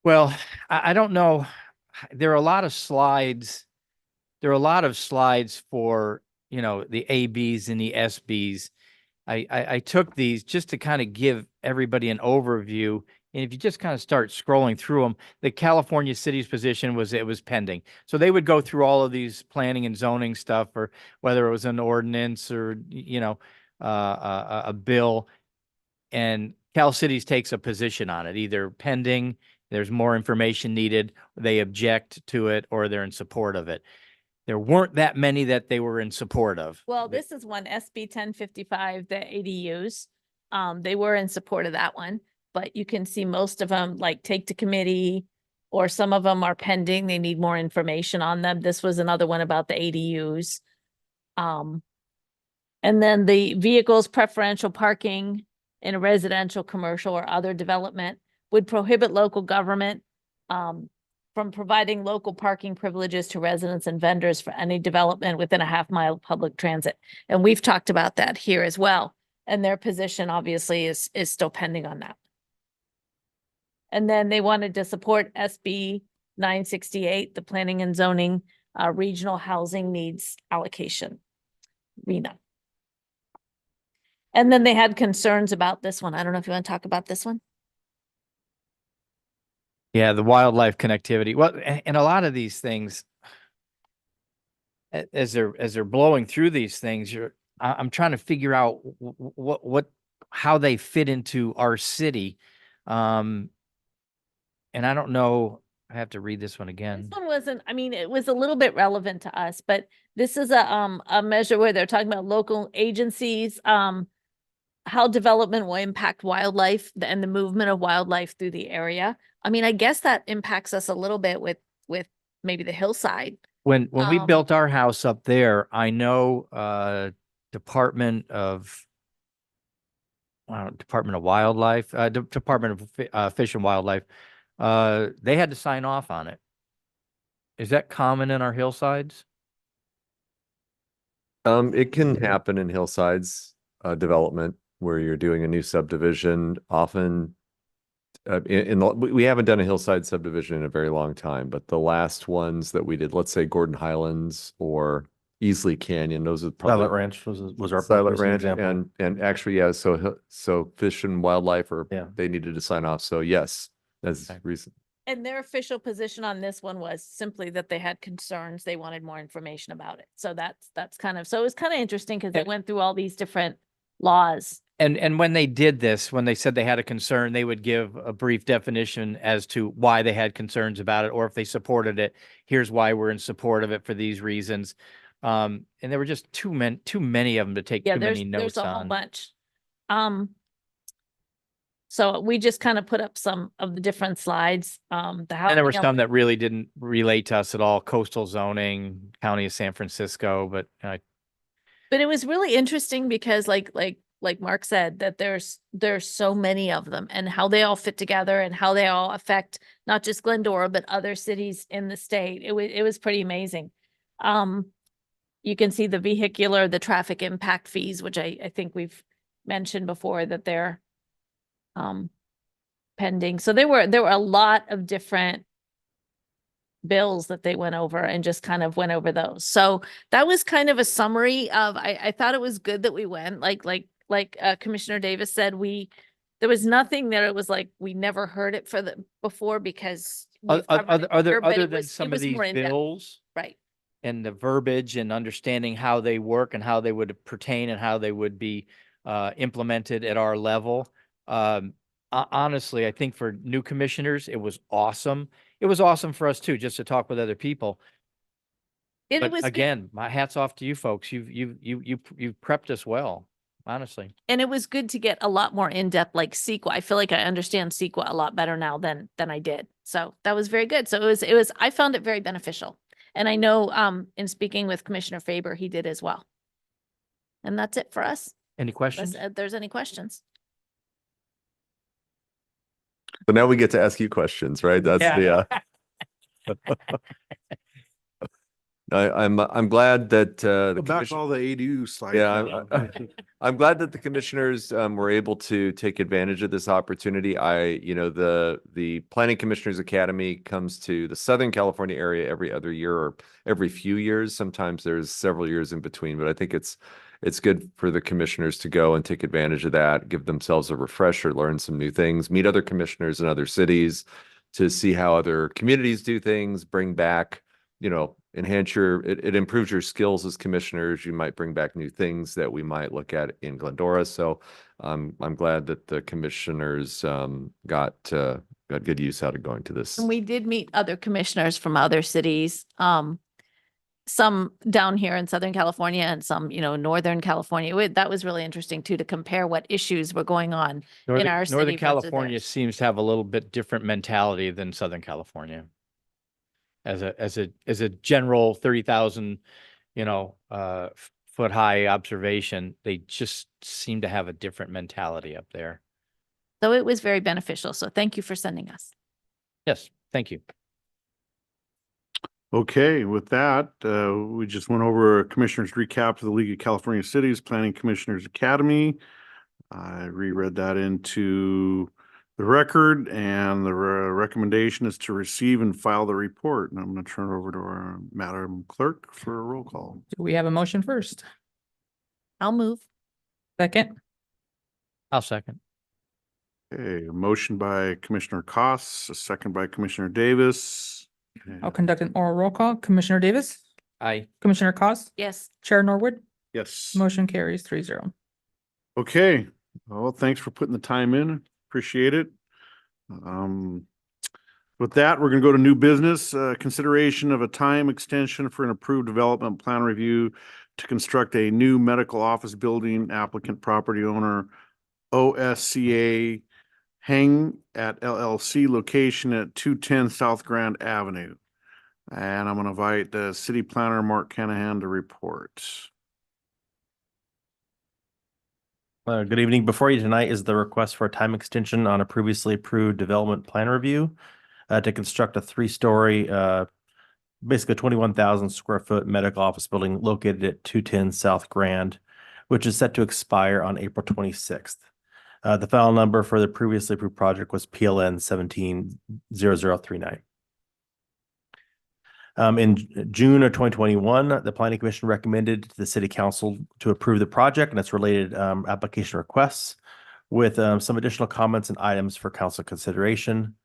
Well, I don't know. There are a lot of slides. There are a lot of slides for, you know, the ABs and the SBs. I took these just to kind of give everybody an overview. And if you just kind of start scrolling through them, the California City's position was it was pending. So they would go through all of these planning and zoning stuff, or whether it was an ordinance or, you know, a bill. And Cal Cities takes a position on it, either pending, there's more information needed, they object to it, or they're in support of it. There weren't that many that they were in support of. Well, this is one, SB 1055, the ADUs. They were in support of that one, but you can see most of them like take to committee, or some of them are pending. They need more information on them. This was another one about the ADUs. And then the vehicles preferential parking in a residential, commercial, or other development would prohibit local government from providing local parking privileges to residents and vendors for any development within a half-mile public transit. And we've talked about that here as well. And their position obviously is still pending on that. And then they wanted to support SB 968, the planning and zoning regional housing needs allocation, RHNA. And then they had concerns about this one. I don't know if you want to talk about this one. Yeah, the wildlife connectivity. Well, and a lot of these things, as they're blowing through these things, I'm trying to figure out how they fit into our city. And I don't know, I have to read this one again. This one wasn't, I mean, it was a little bit relevant to us, but this is a measure where they're talking about local agencies, how development will impact wildlife and the movement of wildlife through the area. I mean, I guess that impacts us a little bit with maybe the hillside. When we Um, built our house up there, I know, Department of Wildlife, Department of Fish and Wildlife, they had to sign off on it. Is that common in our hillsides? It can happen in hillsides, development where you're doing a new subdivision, often. We haven't done a hillside subdivision in a very long time, but the last ones that we did, let's say Gordon Highlands or Easley Canyon, those are probably. Silent Ranch was our. Silent recent Ranch example. and actually, yeah, so Fish and Wildlife Yeah. they needed to sign off. So yes, that's Okay. recent. And their official position on this one was simply that they had concerns. They wanted more information about it. So that's kind of, so it was kind of interesting because they And- went through all these different laws. And when they did this, when they said they had a concern, they would give a brief definition as to why they had concerns about it, or if they supported it, here's why we're in support of it for these reasons. And there were just too many of them to take Yeah, too there's many there's notes a whole on. bunch. So we just kind of put up some of the different slides. The And there housing were some element- that really didn't relate to us at all, coastal zoning, County of San Francisco, but But it was really interesting because like Mark said, that there's so many of them and how they all fit together and how they all affect not just Glendora, but other cities in the state. It was pretty amazing. You can see the traffic impact fees, which I think we've mentioned before that they're pending. So there were a lot of different bills that they went over and just kind of went over those. So that was kind of a summary of, I thought it was good that we went, like Commissioner Davis said, there was nothing that it was like, we never heard it before because we've covered it here, but other it than was- some it of was these more in-depth. bills Right. and the verbiage and understanding how they work and how they would pertain and how they would be implemented at our level. Honestly, I think for new commissioners, it was awesome. It was awesome for us too, just to talk with other people. And it But was good. again, my hat's off to you folks. You've prepped us well, honestly. And it was good to get a lot more in-depth, like CEQA. I feel like I understand CEQA a lot better now than I did. So that was very good. So it was, I found it very beneficial. And I know, in speaking with Commissioner Faber, he did as well. And that's it for us. Any questions? Unless there's any questions. So now we get to ask you questions, right? That's the. I'm glad that Go the back to commission. all the ADU slides. Yeah, now. I'm glad that the commissioners were able to take advantage of this opportunity. The Planning Commissioners Academy comes to the Southern California area every other year or every few years. Sometimes there's several years in between, but I think it's good for the commissioners to go and take advantage of that, give themselves a refresher, learn some new things, meet other commissioners in other cities to see how other communities do things, bring back, enhance it improves your skills as commissioners. You might bring back new things that we might look at in Glendora. So I'm glad that the commissioners got good use out of going to this. And we did meet other commissioners from other cities. Some down here in Southern California and some, Northern California. That was really interesting too, to compare what issues were going on in our city. Northern versus California theirs. seems to have a little bit different mentality than Southern California. As a general 30,000, foot high observation, they just seem to have a different mentality up there. So it was very beneficial. So thank you for sending us. Yes, thank you. Okay, with that, we just went over a commissioner's recap of the League of California Cities Planning Commissioners Academy. I reread that into the record, and the recommendation is to receive and file the report. And I'm going to turn it over to our Madam Clerk for a roll call. Do we have a motion first? I'll move. Second? I'll second. Okay, a motion by Commissioner Koss, a second by Commissioner Davis. I'll conduct an oral roll call. Commissioner Davis? Aye. Commissioner Cost? Yes. Chair Norwood? Yes. Motion carries 3-0. Okay, well, thanks for putting the time in. Appreciate it. With that, we're gonna go to new business, consideration of a time extension for an approved development plan review to construct a new medical office building, applicant property owner OSCA Hang at LLC, location at 210 South Grand Avenue. And I'm gonna invite the city planner, Mark Canahan, to report. Good evening. Before you tonight is the request for a time extension on a previously approved development plan review to construct a three-story, basically 21,000 square foot medical office building located at 210 South Grand, which is set to expire on April 26th. The file number for the previously approved project was PLN 170039. In June of 2021, the Planning Commission recommended to the City Council to approve the project and its related application requests with some additional comments and items for council consideration.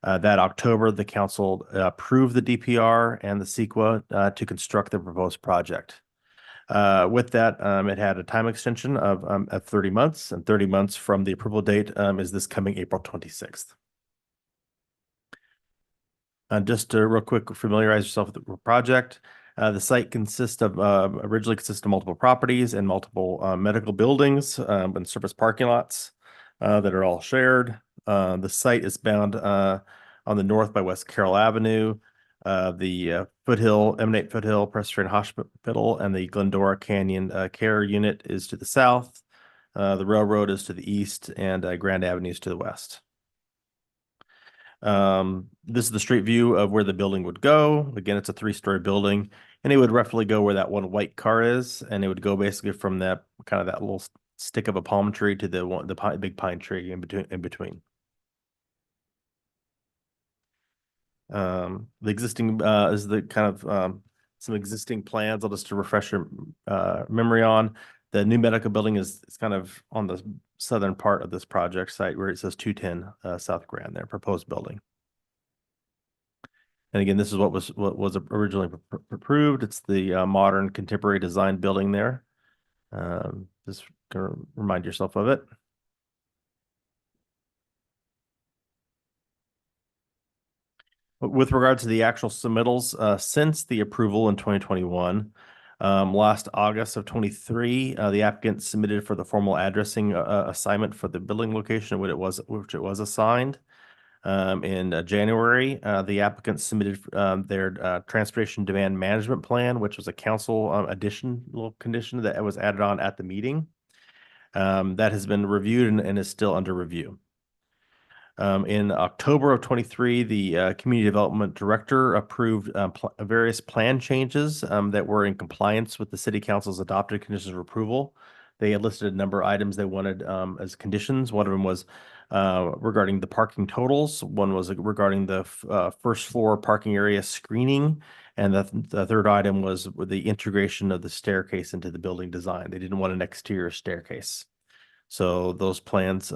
That October, the council approved the DPR and the CEQA to construct the proposed project. With that, it had a time extension of 30 months, and 30 months from the approval date is this coming April 26th. Just to real quick familiarize yourself with the project, the site consists of originally consists of multiple properties and multiple medical buildings and surface parking lots that are all shared. The site is bound on the north by West Carroll Avenue, the Emanate Foothill Presbyterian Hospital, and the Glendora Canyon Care Unit is to the south. The railroad is to the east, and Grand Avenue is to the west. This is the street view of where the building would go. Again, it's a three-story building, and it would roughly go where that one white car is, and it would go basically from that kind of that little stick of a palm tree to the big pine tree in between. The existing is the kind of some existing plans. I'll just to refresh your memory on. The new medical building is kind of on the southern part of this project site where it says 210 South Grand there, proposed building. And again, this is what was originally approved. It's the modern contemporary design building there. Just gonna remind yourself of it. With regard to the actual submittals, since the approval in 2021, last August of 23, the applicant submitted for the formal addressing assignment for the building location, which it was assigned. In January, the applicant submitted their transportation demand management plan, which was a council additional condition that was added on at the meeting. That has been reviewed and is still under review. In October of 23, the Community Development Director approved various plan changes that were in compliance with the City Council's adopted conditions of approval. They had listed a number of items they wanted as conditions. One of them was regarding the parking totals. One was regarding the first floor parking area screening. And the third item was the integration of the staircase into the building design. They didn't want an exterior staircase. So those plans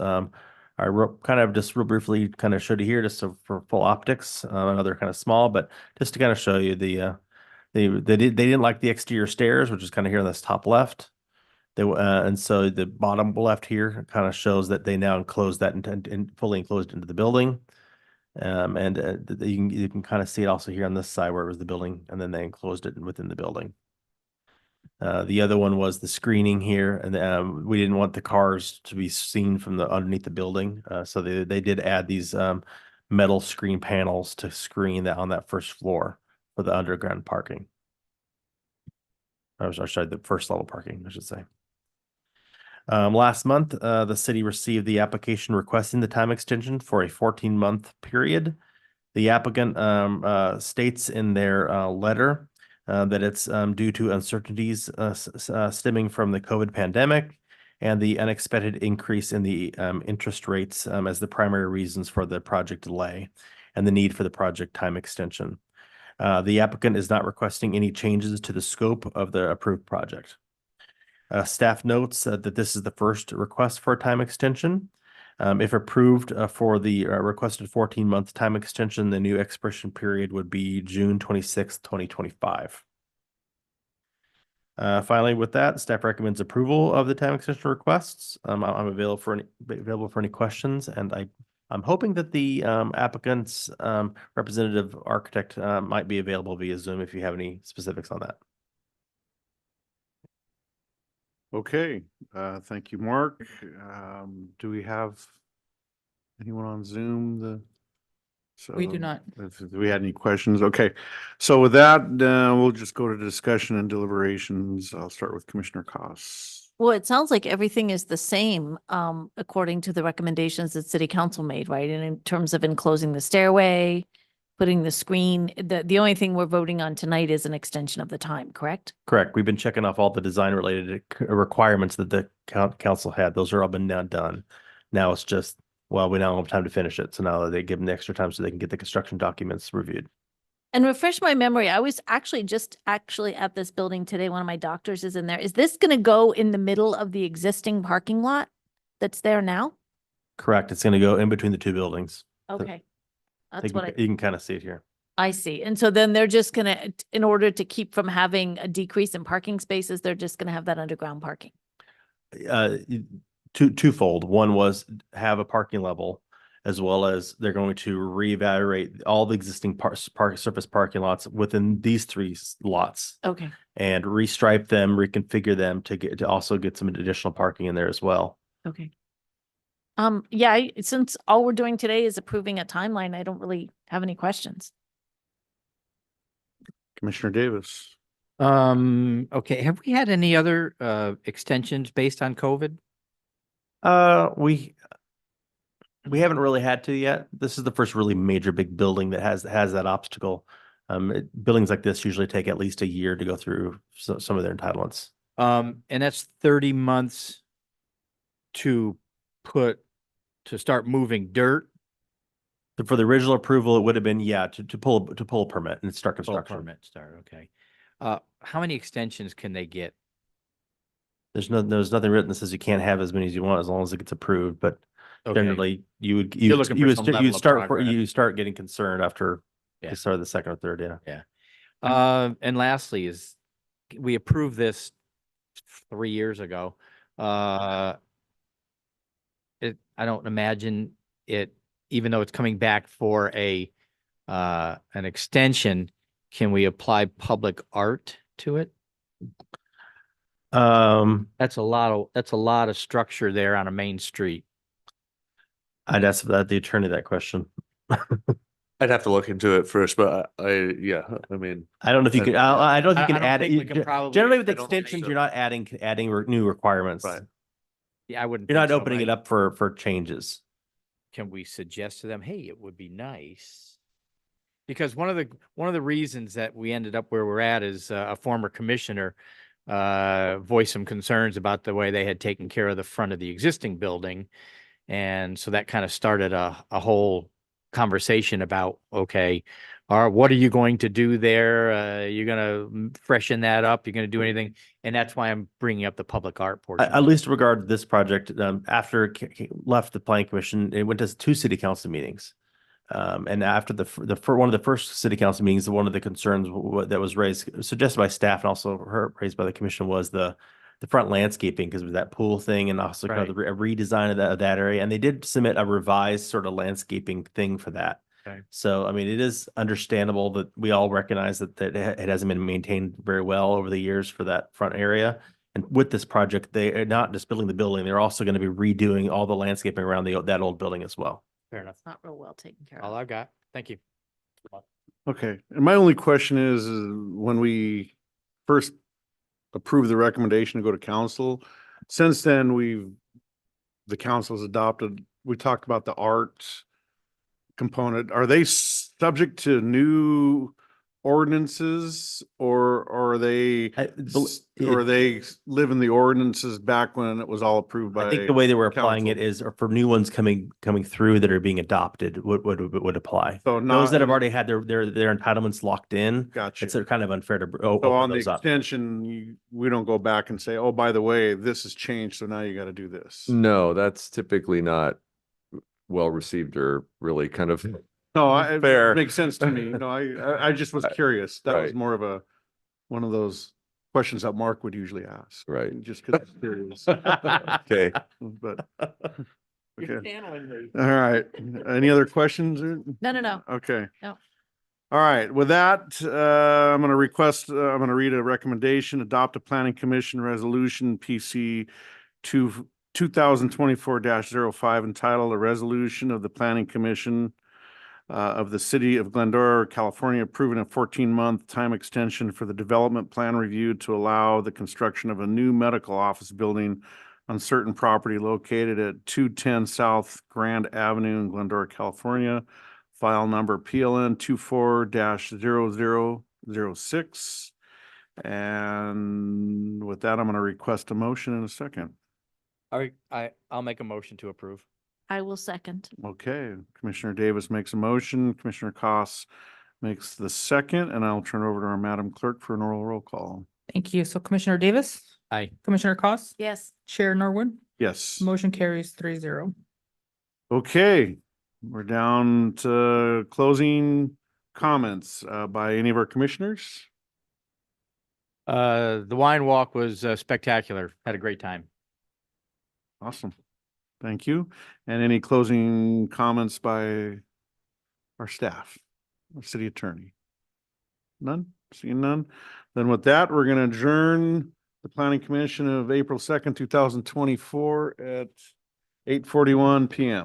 I kind of just real briefly kind of showed you here just so for full optics. I know they're kind of small, but just to kind of show you they didn't like the exterior stairs, which is kind of here on this top left. And so the bottom left here kind of shows that they now enclose that and fully enclosed into the building. You can kind of see it also here on this side where it was the building, and then they enclosed it within the building. The other one was the screening here, and we didn't want the cars to be seen from the underneath the building, so they did add these metal screen panels to screen that on that first floor for the underground parking. Or sorry, the first level parking, I should say. Last month, the city received the application requesting the time extension for a 14-month period. The applicant states in their letter that it's due to uncertainties stemming from the COVID pandemic and the unexpected increase in the interest rates as the primary reasons for the project delay and the need for the project time extension. The applicant is not requesting any changes to the scope of the approved project. Staff notes that this is the first request for a time extension. If approved for the requested 14-month time extension, the new expiration period would be June 26th, 2025. Finally, with that, staff recommends approval of the time extension requests. I'm available for any questions, and I'm hoping that the applicant's representative architect might be available via Zoom if you have any specifics on that. Okay, thank you, Mark. Do we have anyone on Zoom to So. We do not. If we had any questions, okay. So with that, we'll just go to discussion and deliberations. I'll start with Commissioner Costs. Well, it sounds like everything is the same, according to the recommendations that city council made, right? And in terms of enclosing the stairway, putting the screen, the only thing we're voting on tonight is an extension of the time, correct? Correct. We've been checking off all the design related requirements that the council had. Those are all been now done. Now it's just, well, we now have time to finish it. So now they give them the extra time so they can get the construction documents reviewed. And refresh my memory, I was actually at this building today. One of my doctors is in there. Is this going to go in the middle of the existing parking lot that's there now? Correct. It's going to go in between the two buildings. Okay. You That's can, what you can kind of see it here. I see. And so then they're just gonna, in order to keep from having a decrease in parking spaces, they're just gonna have that underground parking. Twofold. One was have a parking level, as well as they're going to reevaluate all the existing surface parking lots within these three lots Okay. and restripe them, reconfigure them to also get some additional parking in there as well. Okay. Yeah, since all we're doing today is approving a timeline, I don't really have any questions. Commissioner Davis. Okay, have we had any other extensions based on COVID? We haven't really had to yet. This is the first really major big building that has that obstacle. Buildings like this usually take at least a year to go through some of their entitlements. And that's 30 months to start moving dirt. For the original approval, it would have been, to pull a permit and start Full construction. permit start, okay. How many extensions can they get? There's nothing written that says you can't have as many as you want as long as it gets approved, but Okay. generally you You're looking for some level of progress. you start getting concerned after Yeah. you start the second or third, yeah. And lastly is, we approved this 3 years ago. I don't imagine it, even though it's coming back for an extension, can we apply public art to it? That's a lot of structure there on a main street. I'd ask the attorney that question. I'd have to look into it first, but yeah, I mean, I don't know if you can, I don't know if you can I don't add think we can it. probably- Generally with I don't think extensions, so. you're not adding new requirements. Right. Yeah, I wouldn't. You're not think so, opening right? it up for changes. Can we suggest to them, hey, it would be nice? Because one of the reasons that we ended up where we're at is a former commissioner voiced some concerns about the way they had taken care of the front of the existing building. And so that kind of started a whole conversation about, okay, what are you going to do there? You're going to freshen that up? You're going to do anything? And that's why I'm bringing up the public art portion. At least regard this project, after it left the planning commission, it went to 2 city council meetings. And after one of the first city council meetings, one of the concerns that was raised, suggested by staff and also raised by the commission, was the front landscaping because of that pool thing and also kind of a redesign of that area. And they did submit a revised sort of landscaping thing for that. Okay. So, I mean, it is understandable that we all recognize that it hasn't been maintained very well over the years for that front area. And with this project, they are not just building the building, they're also going to be redoing all the landscaping around that old building as well. Fair enough. It's not real well taken care All of. I've got. Thank you. Okay, and my only question is when we first approved the recommendation to go to council, since then the council's adopted, we talked about the art component. Are they subject to new ordinances or are they live in the ordinances back when it was all approved by? I think the way they were applying it council? is for new ones coming through that are being adopted would apply. So Those that have not- already had their entitlements locked in, Gotcha. it's kind of unfair to So open on the those up. extension, we don't go back and say, oh, by the way, this has changed, so now you got to do this. No, that's typically not well received or really kind of, No, it Fair. makes sense to me. No, I just was curious. That was Right. more of one of those questions that Mark would usually ask. Right. Just because I'm curious. okay. But, okay. All right. Any other questions? No. Okay. No. All right. With that, I'm going to read a recommendation, adopt a planning commission resolution PC 2024-05 entitled a resolution of the planning commission of the City of Glendora, California, approving a 14-month time extension for the development plan review to allow the construction of a new medical office building on certain property located at 210 South Grand Avenue in Glendora, California. File number PLN 24-0006. And with that, I'm going to request a motion in a second. I'll make a motion to approve. I will second. Okay, Commissioner Davis makes a motion, Commissioner Koss makes the second, and I'll turn it over to our Madam Clerk for an oral roll call. Thank you. So Commissioner Davis, Aye. Commissioner Cost, Yes. Chair Norwood, Yes. motion carries 3-0. Okay, we're down to closing comments by any of our commissioners. The wine walk was spectacular. Had a great time. Awesome. Thank you. And any closing comments by our staff, our city attorney? None? Seeing none? Then with that, we're going to adjourn the Planning Commission of April 2nd, 2024 at 8:41 PM.